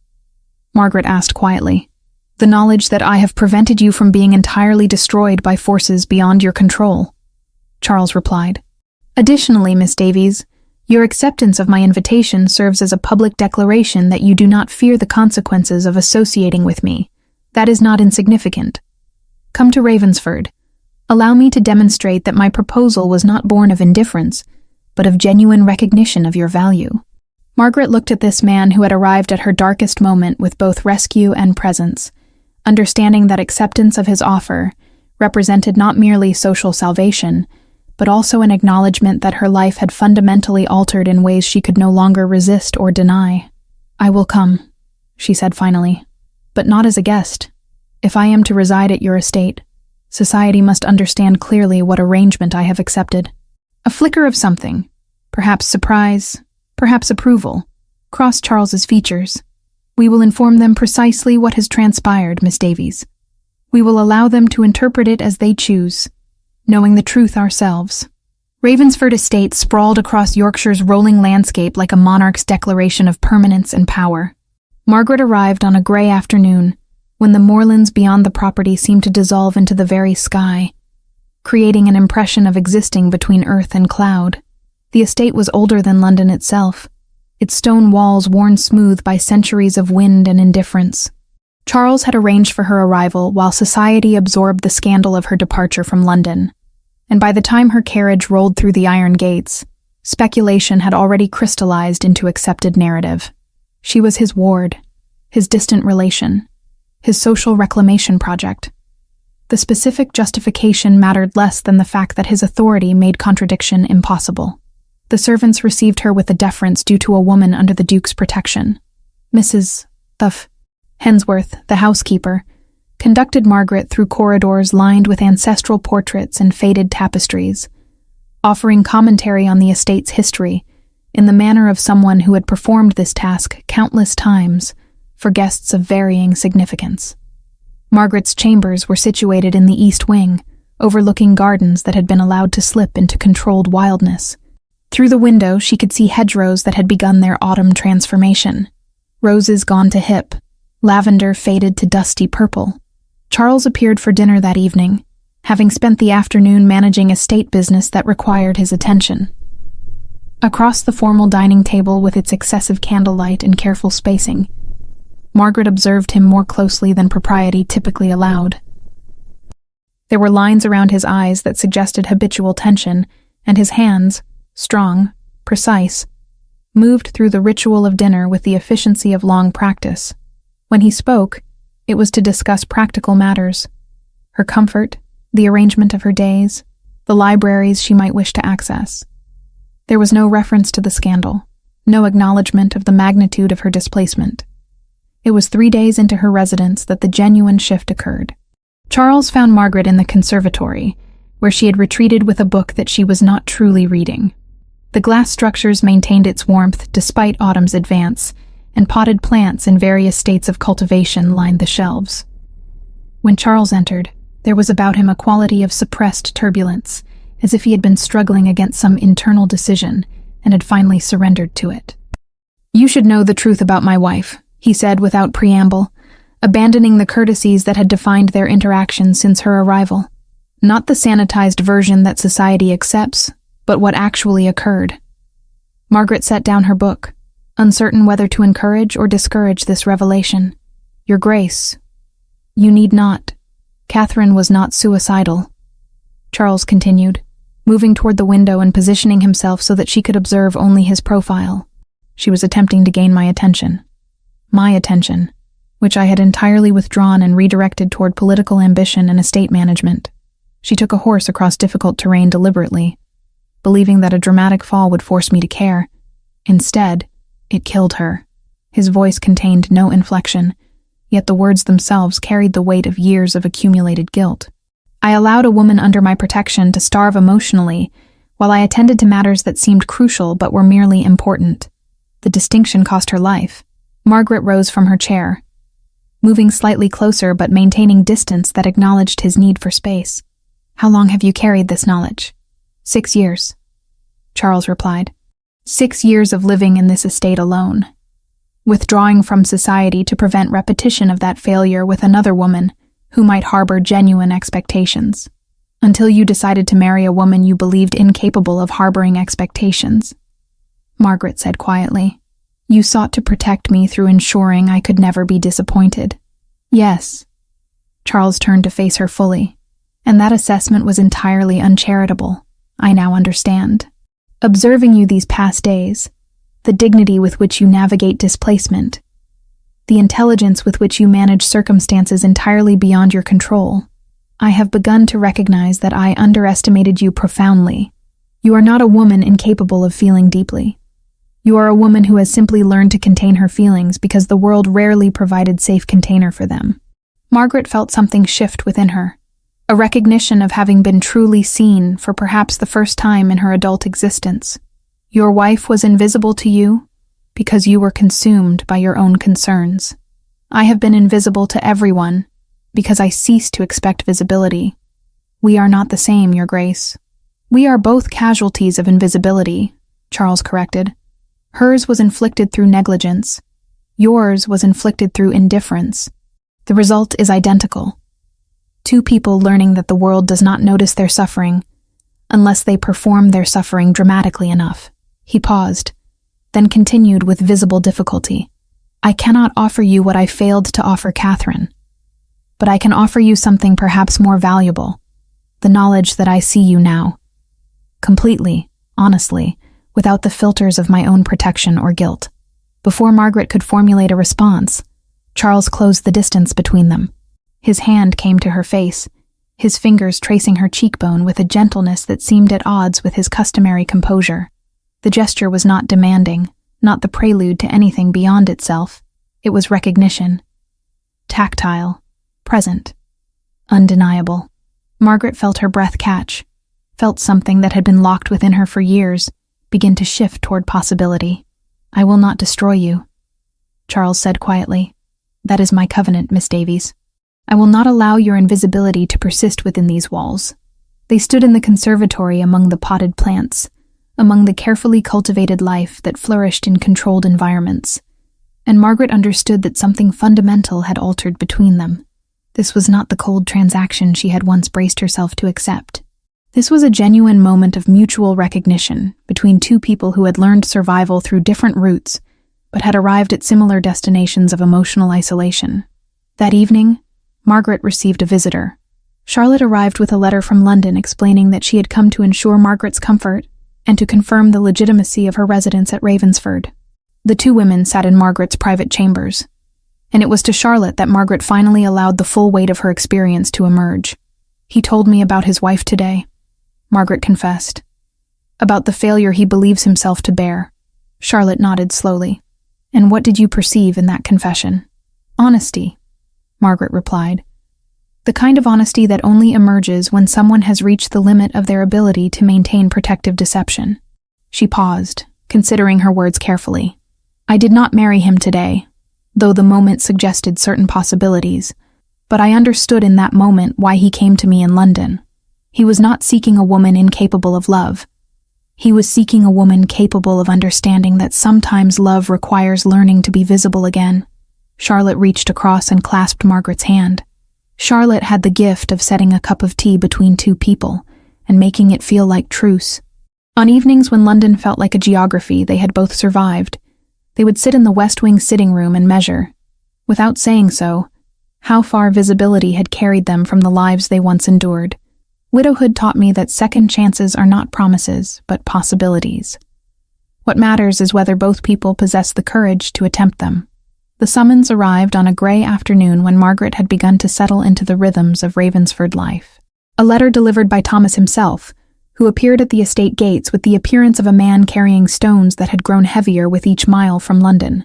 Margaret asked quietly. The knowledge that I have prevented you from being entirely destroyed by forces beyond your control, Charles replied. Additionally, Miss Davies, your acceptance of my invitation serves as a public declaration that you do not fear the consequences of associating with me. That is not insignificant. Come to Ravensford. Allow me to demonstrate that my proposal was not born of indifference, but of genuine recognition of your value. Margaret looked at this man who had arrived at her darkest moment with both rescue and presence, understanding that acceptance of his offer represented not merely social salvation, but also an acknowledgement that her life had fundamentally altered in ways she could no longer resist or deny. I will come, she said finally, but not as a guest. If I am to reside at your estate, society must understand clearly what arrangement I have accepted. A flicker of something, perhaps surprise, perhaps approval, crossed Charles's features. We will inform them precisely what has transpired, Miss Davies. We will allow them to interpret it as they choose, knowing the truth ourselves. Ravensford Estate sprawled across Yorkshire's rolling landscape like a monarch's declaration of permanence and power. Margaret arrived on a grey afternoon, when the moorlands beyond the property seemed to dissolve into the very sky, creating an impression of existing between earth and cloud. The estate was older than London itself, its stone walls worn smooth by centuries of wind and indifference. Charles had arranged for her arrival while society absorbed the scandal of her departure from London, and by the time her carriage rolled through the iron gates, speculation had already crystallized into accepted narrative. She was his ward, his distant relation, his social reclamation project. The specific justification mattered less than the fact that his authority made contradiction impossible. The servants received her with the deference due to a woman under the Duke's protection. Mrs. Hensworth, the housekeeper, conducted Margaret through corridors lined with ancestral portraits and faded tapestries, offering commentary on the estate's history in the manner of someone who had performed this task countless times for guests of varying significance. Margaret's chambers were situated in the east wing, overlooking gardens that had been allowed to slip into controlled wildness. Through the window, she could see hedgerows that had begun their autumn transformation. Roses gone to hip, lavender faded to dusty purple. Charles appeared for dinner that evening, having spent the afternoon managing a state business that required his attention. Across the formal dining table with its excessive candlelight and careful spacing, Margaret observed him more closely than propriety typically allowed. There were lines around his eyes that suggested habitual tension, and his hands, strong, precise, moved through the ritual of dinner with the efficiency of long practice. When he spoke, it was to discuss practical matters: her comfort, the arrangement of her days, the libraries she might wish to access. There was no reference to the scandal, no acknowledgement of the magnitude of her displacement. It was 3 days into her residence that the genuine shift occurred. Charles found Margaret in the conservatory, where she had retreated with a book that she was not truly reading. The glass structures maintained its warmth despite autumn's advance, and potted plants in various states of cultivation lined the shelves. When Charles entered, there was about him a quality of suppressed turbulence, as if he had been struggling against some internal decision and had finally surrendered to it. "You should know the truth about my wife," he said without preamble, abandoning the courtesies that had defined their interactions since her arrival. Not the sanitized version that society accepts, but what actually occurred. Margaret set down her book, uncertain whether to encourage or discourage this revelation. "Your Grace, you need not. Catherine was not suicidal," Charles continued, moving toward the window and positioning himself so that she could observe only his profile. "She was attempting to gain my attention, which I had entirely withdrawn and redirected toward political ambition and estate management. She took a horse across difficult terrain deliberately, believing that a dramatic fall would force me to care. Instead, it killed her." His voice contained no inflection, yet the words themselves carried the weight of years of accumulated guilt. "I allowed a woman under my protection to starve emotionally, while I attended to matters that seemed crucial but were merely important. The distinction cost her life." Margaret rose from her chair, moving slightly closer but maintaining distance that acknowledged his need for space. "How long have you carried this knowledge?" 6 years, Charles replied. 6 years of living in this estate alone, withdrawing from society to prevent repetition of that failure with another woman who might harbor genuine expectations, until you decided to marry a woman you believed incapable of harboring expectations," Margaret said quietly. "You sought to protect me through ensuring I could never be disappointed." "Yes." Charles turned to face her fully. "And that assessment was entirely uncharitable. I now understand. Observing you these past days, the dignity with which you navigate displacement, the intelligence with which you manage circumstances entirely beyond your control, I have begun to recognize that I underestimated you profoundly. You are not a woman incapable of feeling deeply. You are a woman who has simply learned to contain her feelings because the world rarely provided safe container for them." Margaret felt something shift within her, a recognition of having been truly seen for perhaps the first time in her adult existence. "Your wife was invisible to you because you were consumed by your own concerns. I have been invisible to everyone because I ceased to expect visibility. We are not the same, Your Grace." "We are both casualties of invisibility," Charles corrected. "Hers was inflicted through negligence. Yours was inflicted through indifference. The result is identical. Two people learning that the world does not notice their suffering unless they perform their suffering dramatically enough." He paused, then continued with visible difficulty. "I cannot offer you what I failed to offer Catherine, but I can offer you something perhaps more valuable, the knowledge that I see you now. Completely, honestly, without the filters of my own protection or guilt." Before Margaret could formulate a response, Charles closed the distance between them. His hand came to her face, his fingers tracing her cheekbone with a gentleness that seemed at odds with his customary composure. The gesture was not demanding, not the prelude to anything beyond itself. It was recognition. Tactile, present, undeniable. Margaret felt her breath catch, felt something that had been locked within her for years begin to shift toward possibility. "I will not destroy you," Charles said quietly. "That is my covenant, Miss Davies. I will not allow your invisibility to persist within these walls. They stood in the conservatory among the potted plants, among the carefully cultivated life that flourished in controlled environments, and Margaret understood that something fundamental had altered between them. This was not the cold transaction she had once braced herself to accept. This was a genuine moment of mutual recognition between two people who had learned survival through different routes, but had arrived at similar destinations of emotional isolation. That evening, Margaret received a visitor. Charlotte arrived with a letter from London explaining that she had come to ensure Margaret's comfort and to confirm the legitimacy of her residence at Ravensford. The two women sat in Margaret's private chambers, and it was to Charlotte that Margaret finally allowed the full weight of her experience to emerge. "He told me about his wife today," Margaret confessed. "About the failure he believes himself to bear." Charlotte nodded slowly. "And what did you perceive in that confession?" "Honesty," Margaret replied. "The kind of honesty that only emerges when someone has reached the limit of their ability to maintain protective deception." She paused, considering her words carefully. "I did not marry him today, though the moment suggested certain possibilities, but I understood in that moment why he came to me in London. He was not seeking a woman incapable of love. He was seeking a woman capable of understanding that sometimes love requires learning to be visible again." Charlotte reached across and clasped Margaret's hand. Charlotte had the gift of setting a cup of tea between two people and making it feel like truce. On evenings when London felt like a geography they had both survived, they would sit in the West Wing sitting room and measure, without saying so, how far visibility had carried them from the lives they once endured. Widowhood taught me that second chances are not promises, but possibilities. What matters is whether both people possess the courage to attempt them. The summons arrived on a gray afternoon when Margaret had begun to settle into the rhythms of Ravensford life. A letter delivered by Thomas himself, who appeared at the estate gates with the appearance of a man carrying stones that had grown heavier with each mile from London.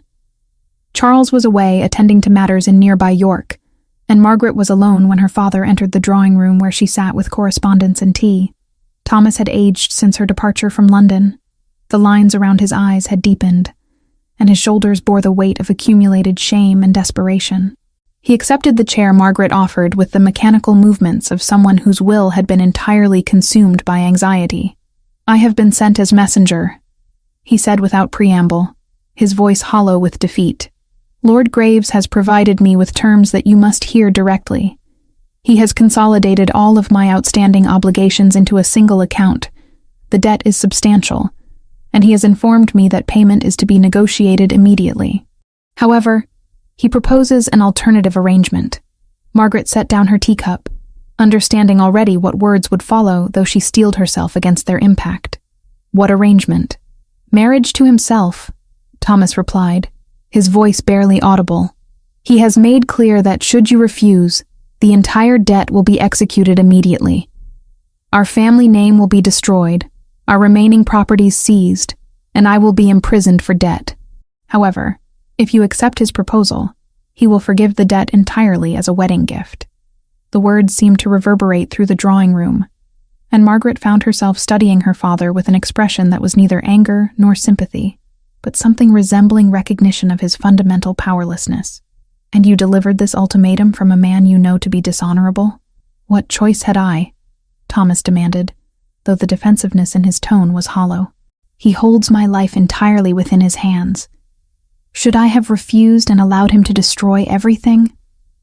Charles was away attending to matters in nearby York, and Margaret was alone when her father entered the drawing room where she sat with correspondence and tea. Thomas had aged since her departure from London. The lines around his eyes had deepened, and his shoulders bore the weight of accumulated shame and desperation. He accepted the chair Margaret offered with the mechanical movements of someone whose will had been entirely consumed by anxiety. "I have been sent as messenger," he said without preamble, his voice hollow with defeat. "Lord Graves has provided me with terms that you must hear directly. He has consolidated all of my outstanding obligations into a single account. The debt is substantial, and he has informed me that payment is to be negotiated immediately. However, he proposes an alternative arrangement." Margaret set down her teacup, understanding already what words would follow, though she steeled herself against their impact. "What arrangement?" "Marriage to himself," Thomas replied, his voice barely audible. "He has made clear that should you refuse, the entire debt will be executed immediately. Our family name will be destroyed, our remaining properties seized, and I will be imprisoned for debt. However, if you accept his proposal, he will forgive the debt entirely as a wedding gift." The words seemed to reverberate through the drawing room, and Margaret found herself studying her father with an expression that was neither anger nor sympathy, but something resembling recognition of his fundamental powerlessness. "And you delivered this ultimatum from a man you know to be dishonorable?" "What choice had I?" Thomas demanded, though the defensiveness in his tone was hollow. "He holds my life entirely within his hands. Should I have refused and allowed him to destroy everything?"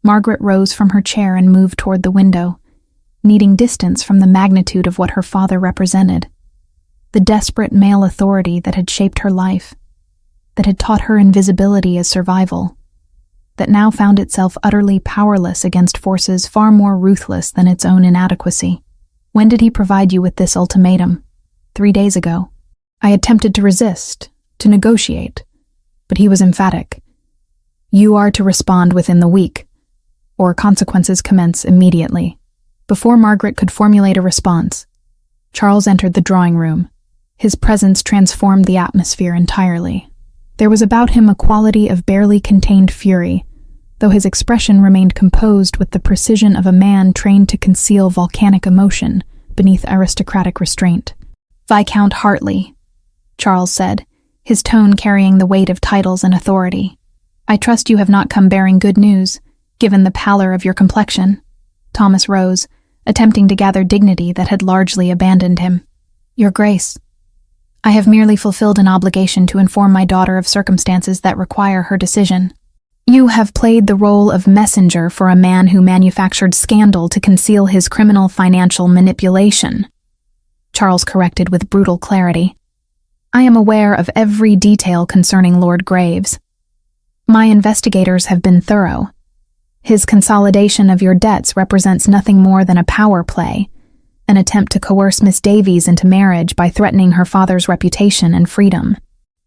Margaret rose from her chair and moved toward the window, needing distance from the magnitude of what her father represented. The desperate male authority that had shaped her life, that had taught her invisibility as survival, that now found itself utterly powerless against forces far more ruthless than its own inadequacy. "When did he provide you with this ultimatum?" 3 days ago. I attempted to resist, to negotiate, but he was emphatic. "You are to respond within the week, or consequences commence immediately." Before Margaret could formulate a response, Charles entered the drawing room. His presence transformed the atmosphere entirely. There was about him a quality of barely contained fury, though his expression remained composed with the precision of a man trained to conceal volcanic emotion beneath aristocratic restraint. "Viscount Hartley," Charles said, his tone carrying the weight of titles and authority. "I trust you have not come bearing good news, given the pallor of your complexion." Thomas rose, attempting to gather dignity that had largely abandoned him. "Your Grace, I have merely fulfilled an obligation to inform my daughter of circumstances that require her decision. You have played the role of messenger for a man who manufactured scandal to conceal his criminal financial manipulation," Charles corrected with brutal clarity. "I am aware of every detail concerning Lord Graves. My investigators have been thorough. His consolidation of your debts represents nothing more than a power play, an attempt to coerce Miss Davies into marriage by threatening her father's reputation and freedom."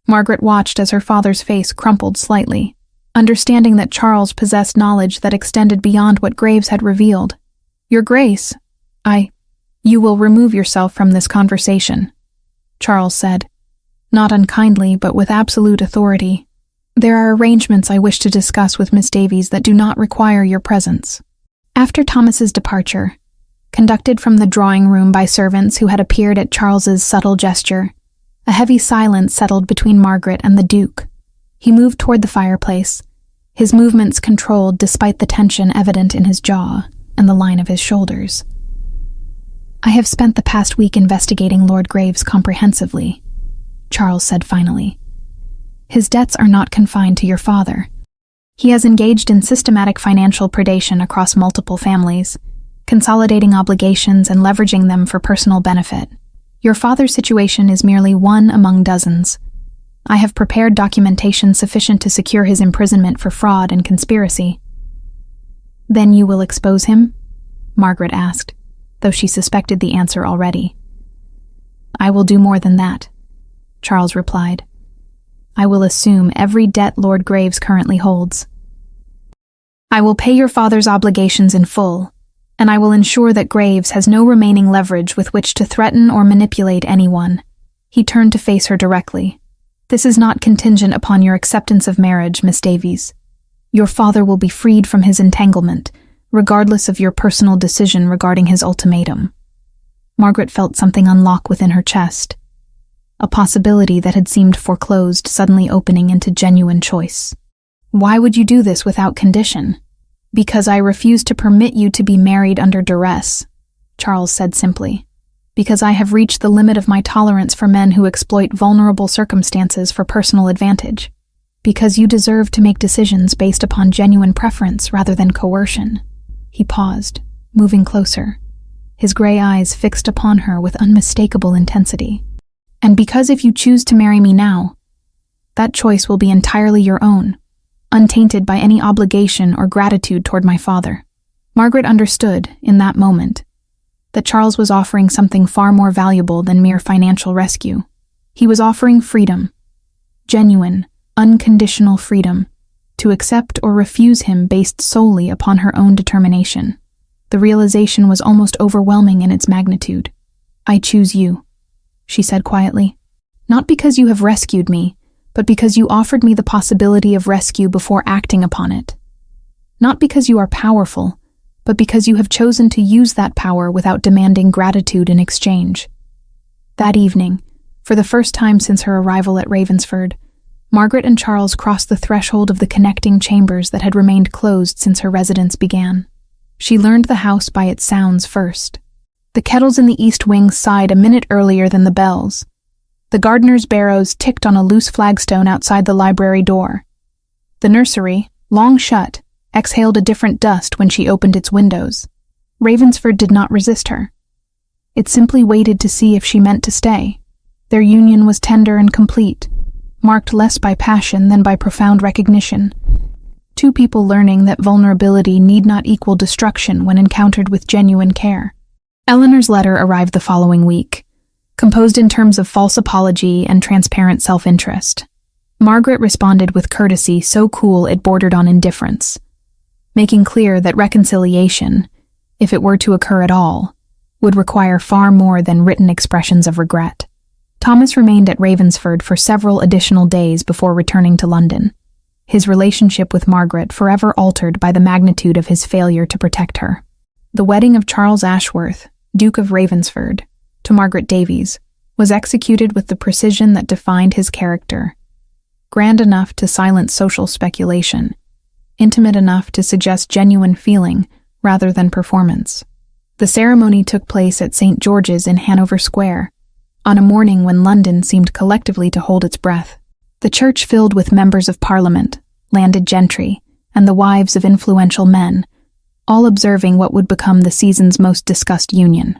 Margaret watched as her father's face crumpled slightly, understanding that Charles possessed knowledge that extended beyond what Graves had revealed. "Your Grace, you will remove yourself from this conversation," Charles said, not unkindly but with absolute authority. "There are arrangements I wish to discuss with Miss Davies that do not require your presence." After Thomas's departure, conducted from the drawing room by servants who had appeared at Charles's subtle gesture, a heavy silence settled between Margaret and the Duke. He moved toward the fireplace, his movements controlled despite the tension evident in his jaw and the line of his shoulders. "I have spent the past week investigating Lord Graves comprehensively," Charles said finally. "His debts are not confined to your father. He has engaged in systematic financial predation across multiple families, consolidating obligations and leveraging them for personal benefit. Your father's situation is merely one among dozens. I have prepared documentation sufficient to secure his imprisonment for fraud and conspiracy." "Then you will expose him?" Margaret asked, though she suspected the answer already. "I will do more than that," Charles replied. "I will assume every debt Lord Graves currently holds. I will pay your father's obligations in full, and I will ensure that Graves has no remaining leverage with which to threaten or manipulate anyone." He turned to face her directly. "This is not contingent upon your acceptance of marriage, Miss Davies. Your father will be freed from his entanglement, regardless of your personal decision regarding his ultimatum." Margaret felt something unlock within her chest, a possibility that had seemed foreclosed suddenly opening into genuine choice. "Why would you do this without condition?" "Because I refuse to permit you to be married under duress," Charles said simply. "Because I have reached the limit of my tolerance for men who exploit vulnerable circumstances for personal advantage. Because you deserve to make decisions based upon genuine preference rather than coercion." He paused, moving closer, his gray eyes fixed upon her with unmistakable intensity. "And because if you choose to marry me now, that choice will be entirely your own, untainted by any obligation or gratitude toward my father." Margaret understood, in that moment, that Charles was offering something far more valuable than mere financial rescue. He was offering freedom, genuine, unconditional freedom, to accept or refuse him based solely upon her own determination. The realization was almost overwhelming in its magnitude. "I choose you," she said quietly. "Not because you have rescued me, but because you offered me the possibility of rescue before acting upon it. Not because you are powerful, but because you have chosen to use that power without demanding gratitude in exchange." That evening, for the first time since her arrival at Ravensford, Margaret and Charles crossed the threshold of the connecting chambers that had remained closed since her residence began. She learned the house by its sounds first. The kettles in the east wing sighed a minute earlier than the bells. The gardener's barrows ticked on a loose flagstone outside the library door. The nursery, long shut, exhaled a different dust when she opened its windows. Ravensford did not resist her. It simply waited to see if she meant to stay. Their union was tender and complete, marked less by passion than by profound recognition. Two people learning that vulnerability need not equal destruction when encountered with genuine care. Eleanor's letter arrived the following week, composed in terms of false apology and transparent self-interest. Margaret responded with courtesy so cool it bordered on indifference, making clear that reconciliation, if it were to occur at all, would require far more than written expressions of regret. Thomas remained at Ravensford for several additional days before returning to London, his relationship with Margaret forever altered by the magnitude of his failure to protect her. The wedding of Charles Ashworth, Duke of Ravensford, to Margaret Davies, was executed with the precision that defined his character, grand enough to silence social speculation, intimate enough to suggest genuine feeling rather than performance. The ceremony took place at St. George's in Hanover Square, on a morning when London seemed collectively to hold its breath. The church filled with members of Parliament, landed gentry, and the wives of influential men, all observing what would become the season's most discussed union.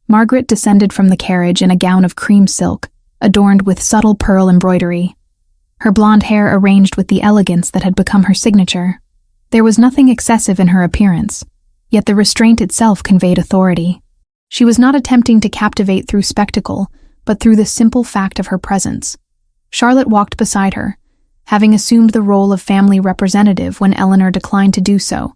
Margaret descended from the carriage in a gown of cream silk, adorned with subtle pearl embroidery, her blonde hair arranged with the elegance that had become her signature. There was nothing excessive in her appearance, yet the restraint itself conveyed authority. She was not attempting to captivate through spectacle, but through the simple fact of her presence. Charlotte walked beside her, having assumed the role of family representative when Eleanor declined to do so,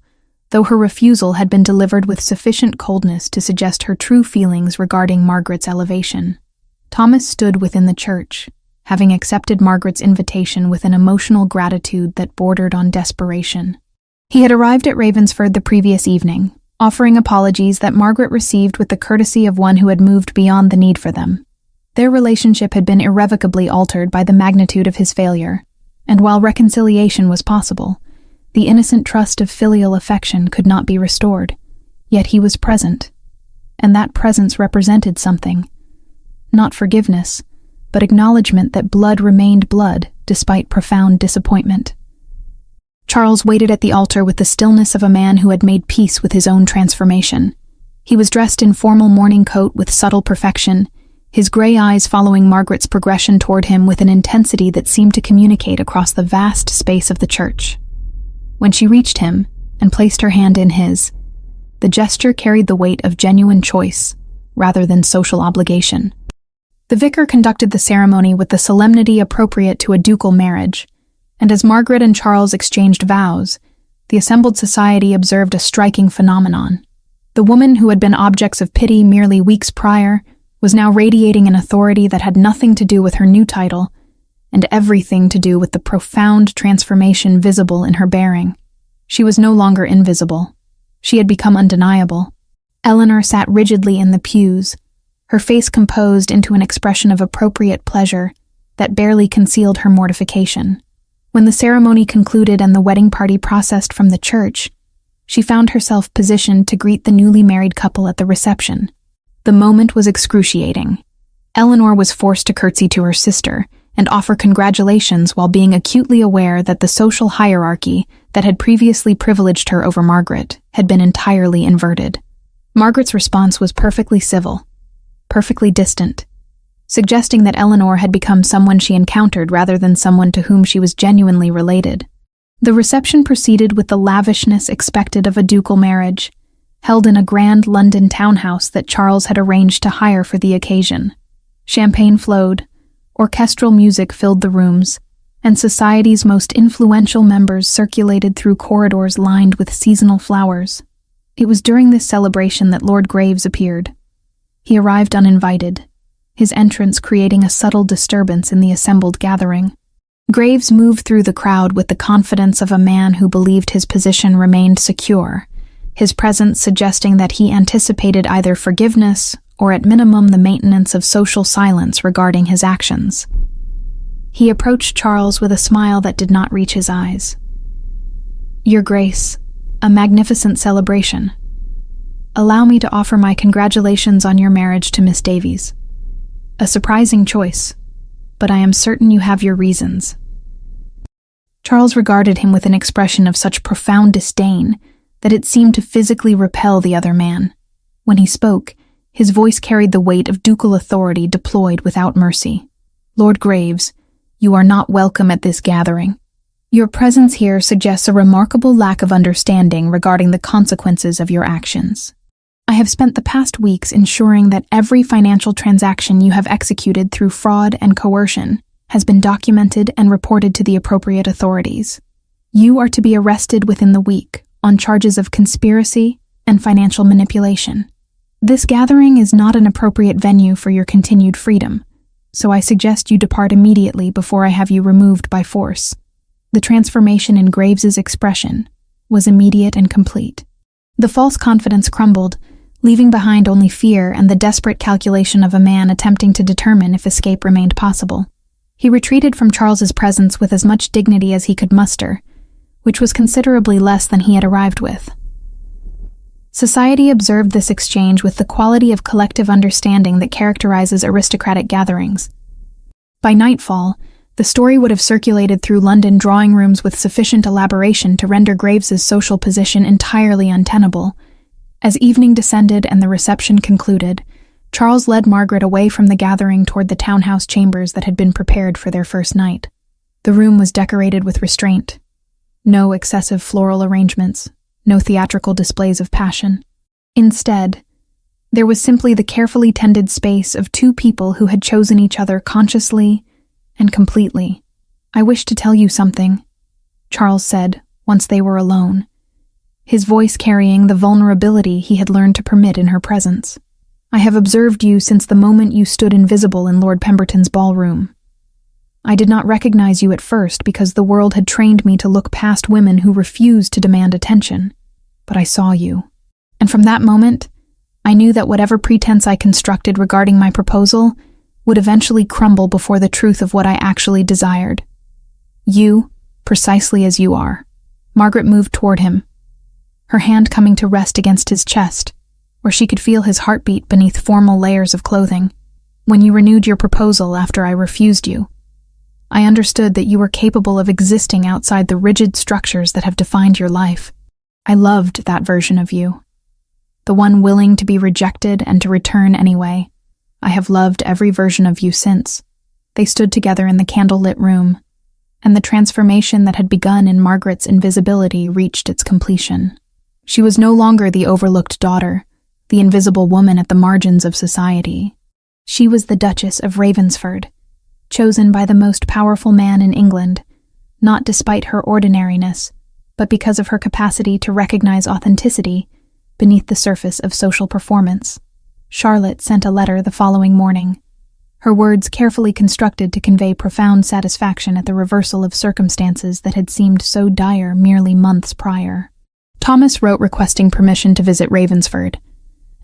though her refusal had been delivered with sufficient coldness to suggest her true feelings regarding Margaret's elevation. Thomas stood within the church, having accepted Margaret's invitation with an emotional gratitude that bordered on desperation. He had arrived at Ravensford the previous evening, offering apologies that Margaret received with the courtesy of one who had moved beyond the need for them. Their relationship had been irrevocably altered by the magnitude of his failure, and while reconciliation was possible, the innocent trust of filial affection could not be restored. Yet he was present, and that presence represented something. Not forgiveness, but acknowledgement that blood remained blood despite profound disappointment. Charles waited at the altar with the stillness of a man who had made peace with his own transformation. He was dressed in formal morning coat with subtle perfection, his gray eyes following Margaret's progression toward him with an intensity that seemed to communicate across the vast space of the church. When she reached him and placed her hand in his, the gesture carried the weight of genuine choice rather than social obligation. The vicar conducted the ceremony with the solemnity appropriate to a ducal marriage, and as Margaret and Charles exchanged vows, the assembled society observed a striking phenomenon. The woman who had been objects of pity merely weeks prior was now radiating an authority that had nothing to do with her new title, and everything to do with the profound transformation visible in her bearing. She was no longer invisible. She had become undeniable. Eleanor sat rigidly in the pews, her face composed into an expression of appropriate pleasure that barely concealed her mortification. When the ceremony concluded and the wedding party processed from the church, she found herself positioned to greet the newly married couple at the reception. The moment was excruciating. Eleanor was forced to curtsy to her sister and offer congratulations while being acutely aware that the social hierarchy that had previously privileged her over Margaret had been entirely inverted. Margaret's response was perfectly civil, perfectly distant, suggesting that Eleanor had become someone she encountered rather than someone to whom she was genuinely related. The reception proceeded with the lavishness expected of a ducal marriage, held in a grand London townhouse that Charles had arranged to hire for the occasion. Champagne flowed, orchestral music filled the rooms, and society's most influential members circulated through corridors lined with seasonal flowers. It was during this celebration that Lord Graves appeared. He arrived uninvited, his entrance creating a subtle disturbance in the assembled gathering. Graves moved through the crowd with the confidence of a man who believed his position remained secure, his presence suggesting that he anticipated either forgiveness or at minimum the maintenance of social silence regarding his actions. He approached Charles with a smile that did not reach his eyes. "Your Grace, a magnificent celebration. Allow me to offer my congratulations on your marriage to Miss Davies. A surprising choice, but I am certain you have your reasons." Charles regarded him with an expression of such profound disdain that it seemed to physically repel the other man. When he spoke, his voice carried the weight of ducal authority deployed without mercy. "Lord Graves, you are not welcome at this gathering. Your presence here suggests a remarkable lack of understanding regarding the consequences of your actions. I have spent the past weeks ensuring that every financial transaction you have executed through fraud and coercion has been documented and reported to the appropriate authorities. You are to be arrested within the week on charges of conspiracy and financial manipulation. This gathering is not an appropriate venue for your continued freedom, so I suggest you depart immediately before I have you removed by force." The transformation in Graves's expression was immediate and complete. The false confidence crumbled, leaving behind only fear and the desperate calculation of a man attempting to determine if escape remained possible. He retreated from Charles's presence with as much dignity as he could muster, which was considerably less than he had arrived with. Society observed this exchange with the quality of collective understanding that characterizes aristocratic gatherings. By nightfall, the story would have circulated through London drawing rooms with sufficient elaboration to render Graves's social position entirely untenable. As evening descended and the reception concluded, Charles led Margaret away from the gathering toward the townhouse chambers that had been prepared for their first night. The room was decorated with restraint. No excessive floral arrangements, no theatrical displays of passion. Instead, there was simply the carefully tended space of two people who had chosen each other consciously and completely. "I wish to tell you something," Charles said once they were alone, his voice carrying the vulnerability he had learned to permit in her presence. "I have observed you since the moment you stood invisible in Lord Pemberton's ballroom. I did not recognize you at first because the world had trained me to look past women who refused to demand attention. But I saw you. And from that moment, I knew that whatever pretense I constructed regarding my proposal would eventually crumble before the truth of what I actually desired. You, precisely as you are." Margaret moved toward him, her hand coming to rest against his chest, where she could feel his heartbeat beneath formal layers of clothing. "When you renewed your proposal after I refused you, I understood that you were capable of existing outside the rigid structures that have defined your life. I loved that version of you, the one willing to be rejected and to return anyway. I have loved every version of you since." They stood together in the candlelit room, and the transformation that had begun in Margaret's invisibility reached its completion. She was no longer the overlooked daughter, the invisible woman at the margins of society. She was the Duchess of Ravensford, chosen by the most powerful man in England, not despite her ordinariness, but because of her capacity to recognize authenticity beneath the surface of social performance. Charlotte sent a letter the following morning, her words carefully constructed to convey profound satisfaction at the reversal of circumstances that had seemed so dire merely months prior. Thomas wrote requesting permission to visit Ravensford,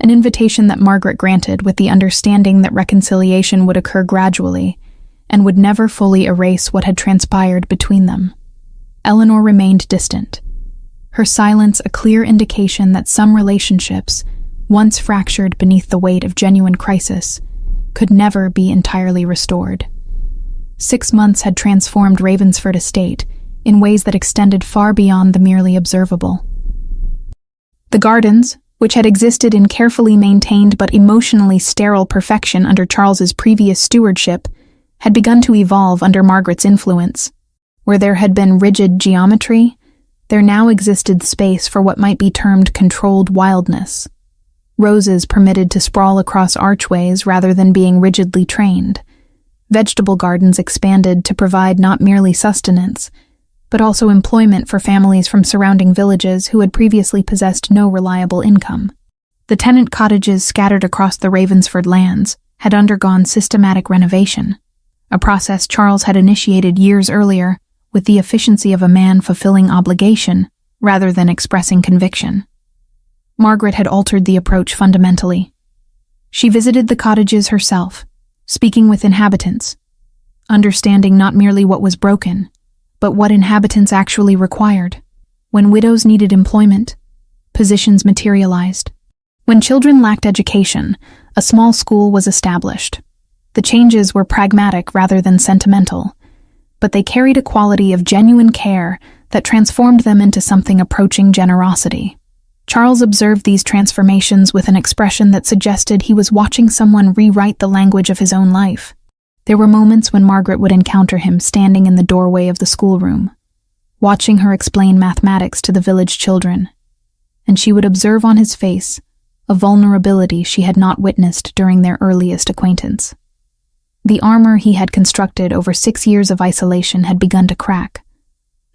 an invitation that Margaret granted with the understanding that reconciliation would occur gradually and would never fully erase what had transpired between them. Eleanor remained distant, her silence a clear indication that some relationships, once fractured beneath the weight of genuine crisis, could never be entirely restored. 6 months had transformed Ravensford Estate in ways that extended far beyond the merely observable. The gardens, which had existed in carefully maintained but emotionally sterile perfection under Charles's previous stewardship, had begun to evolve under Margaret's influence. Where there had been rigid geometry, there now existed space for what might be termed controlled wildness. Roses permitted to sprawl across archways rather than being rigidly trained. Vegetable gardens expanded to provide not merely sustenance, but also employment for families from surrounding villages who had previously possessed no reliable income. The tenant cottages scattered across the Ravensford lands had undergone systematic renovation, a process Charles had initiated years earlier with the efficiency of a man fulfilling obligation rather than expressing conviction. Margaret had altered the approach fundamentally. She visited the cottages herself, speaking with inhabitants, understanding not merely what was broken, but what inhabitants actually required. When widows needed employment, positions materialized. When children lacked education, a small school was established. The changes were pragmatic rather than sentimental, but they carried a quality of genuine care that transformed them into something approaching generosity. Charles observed these transformations with an expression that suggested he was watching someone rewrite the language of his own life. There were moments when Margaret would encounter him standing in the doorway of the schoolroom, watching her explain mathematics to the village children, and she would observe on his face a vulnerability she had not witnessed during their earliest acquaintance. The armor he had constructed over 6 years of isolation had begun to crack,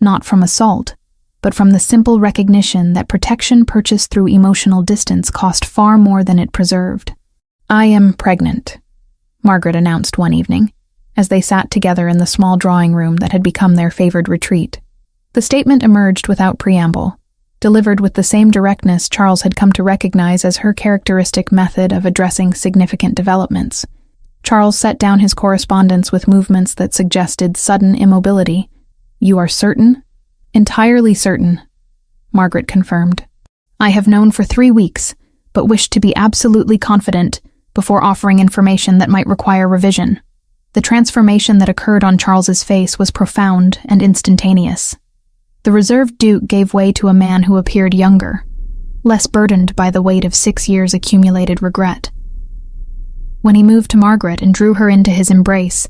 not from assault, but from the simple recognition that protection purchased through emotional distance cost far more than it preserved. "I am pregnant," Margaret announced one evening, as they sat together in the small drawing room that had become their favored retreat. The statement emerged without preamble, delivered with the same directness Charles had come to recognize as her characteristic method of addressing significant developments. Charles set down his correspondence with movements that suggested sudden immobility. "You are certain?" "Entirely certain," Margaret confirmed. I have known for 3 weeks, but wished to be absolutely confident before offering information that might require revision. The transformation that occurred on Charles's face was profound and instantaneous. The reserved Duke gave way to a man who appeared younger, less burdened by the weight of 6 years' accumulated regret. When he moved to Margaret and drew her into his embrace,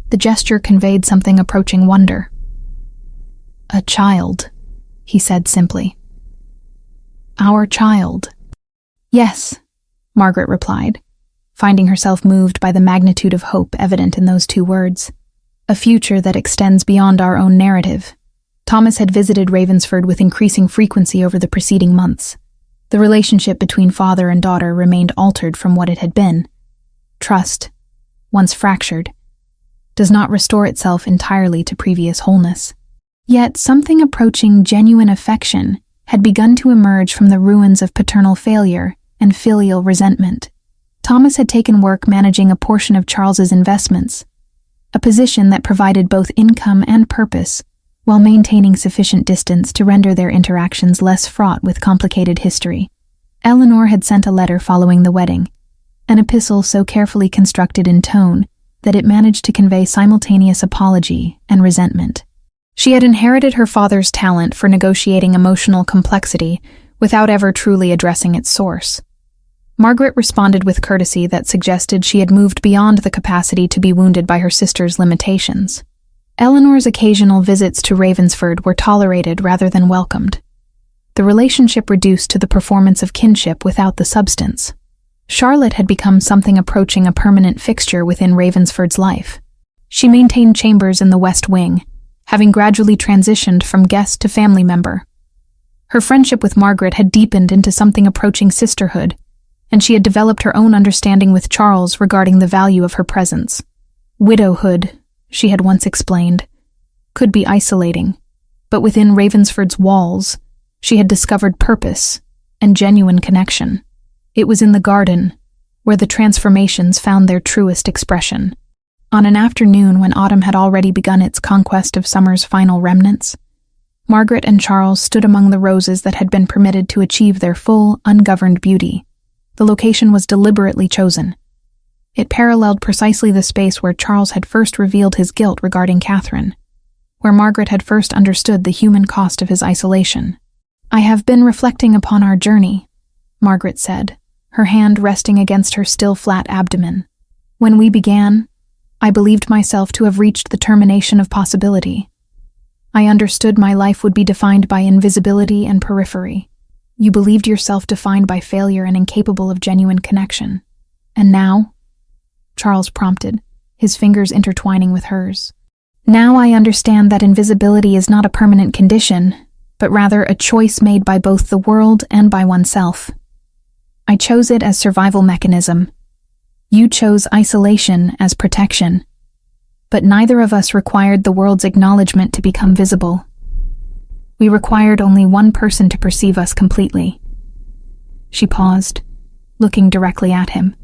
the gesture conveyed something approaching wonder. "A child," he said simply. "Our child." "Yes," Margaret replied, finding herself moved by the magnitude of hope evident in those 2 words. "A future that extends beyond our own narrative." Thomas had visited Ravensford with increasing frequency over the preceding months. The relationship between father and daughter remained altered from what it had been. Trust, once fractured, does not restore itself entirely to previous wholeness. Yet something approaching genuine affection had begun to emerge from the ruins of paternal failure and filial resentment. Thomas had taken work managing a portion of Charles's investments, a position that provided both income and purpose, while maintaining sufficient distance to render their interactions less fraught with complicated history. Eleanor had sent a letter following the wedding, an epistle so carefully constructed in tone that it managed to convey simultaneous apology and resentment. She had inherited her father's talent for negotiating emotional complexity without ever truly addressing its source. Margaret responded with courtesy that suggested she had moved beyond the capacity to be wounded by her sister's limitations. Eleanor's occasional visits to Ravensford were tolerated rather than welcomed. The relationship reduced to the performance of kinship without the substance. Charlotte had become something approaching a permanent fixture within Ravensford's life. She maintained chambers in the West Wing, having gradually transitioned from guest to family member. Her friendship with Margaret had deepened into something approaching sisterhood, and she had developed her own understanding with Charles regarding the value of her presence. Widowhood, she had once explained, could be isolating, but within Ravensford's walls, she had discovered purpose and genuine connection. It was in the garden, where the transformations found their truest expression. On an afternoon when autumn had already begun its conquest of summer's final remnants, Margaret and Charles stood among the roses that had been permitted to achieve their full, ungoverned beauty. The location was deliberately chosen. It paralleled precisely the space where Charles had first revealed his guilt regarding Catherine, where Margaret had first understood the human cost of his isolation. "I have been reflecting upon our journey," Margaret said, her hand resting against her still flat abdomen. "When we began, I believed myself to have reached the termination of possibility. I understood my life would be defined by invisibility and periphery. You believed yourself defined by failure and incapable of genuine connection. And now?" Charles prompted, his fingers intertwining with hers. "Now I understand that invisibility is not a permanent condition, but rather a choice made by both the world and by oneself. I chose it as survival mechanism. You chose isolation as protection. But neither of us required the world's acknowledgement to become visible. We required only one person to perceive us completely." She paused, looking directly at him.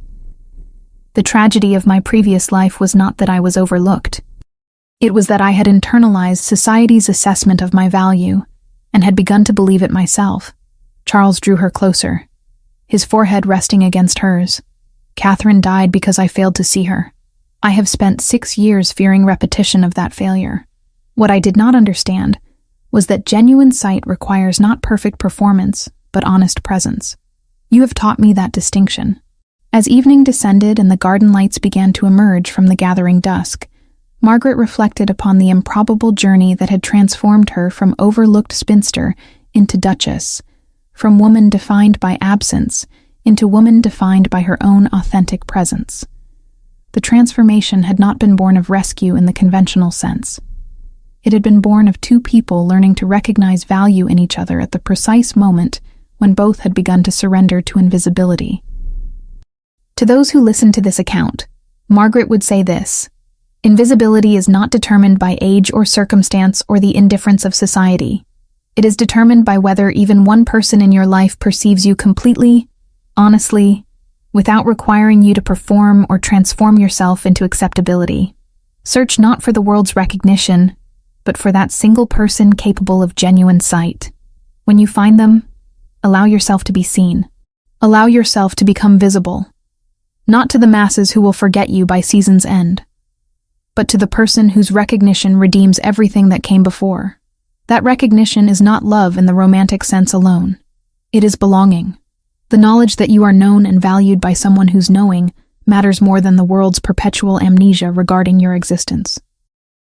"The tragedy of my previous life was not that I was overlooked. It was that I had internalized society's assessment of my value and had begun to believe it myself." Charles drew her closer, his forehead resting against hers. "Catherine died because I failed to see her. I have spent 6 years fearing repetition of that failure. What I did not understand was that genuine sight requires not perfect performance, but honest presence. You have taught me that distinction." As evening descended and the garden lights began to emerge from the gathering dusk, Margaret reflected upon the improbable journey that had transformed her from overlooked spinster into Duchess, from woman defined by absence into woman defined by her own authentic presence. The transformation had not been born of rescue in the conventional sense. It had been born of 2 people learning to recognize value in each other at the precise moment when both had begun to surrender to invisibility. To those who listened to this account, Margaret would say this: "Invisibility is not determined by age or circumstance or the indifference of society. It is determined by whether even one person in your life perceives you completely, honestly, without requiring you to perform or transform yourself into acceptability. Search not for the world's recognition, but for that single person capable of genuine sight. When you find them, Allow yourself to be seen. Allow yourself to become visible. Not to the masses who will forget you by season's end, but to the person whose recognition redeems everything that came before. That recognition is not love in the romantic sense alone. It is belonging. The knowledge that you are known and valued by someone whose knowing matters more than the world's perpetual amnesia regarding your existence.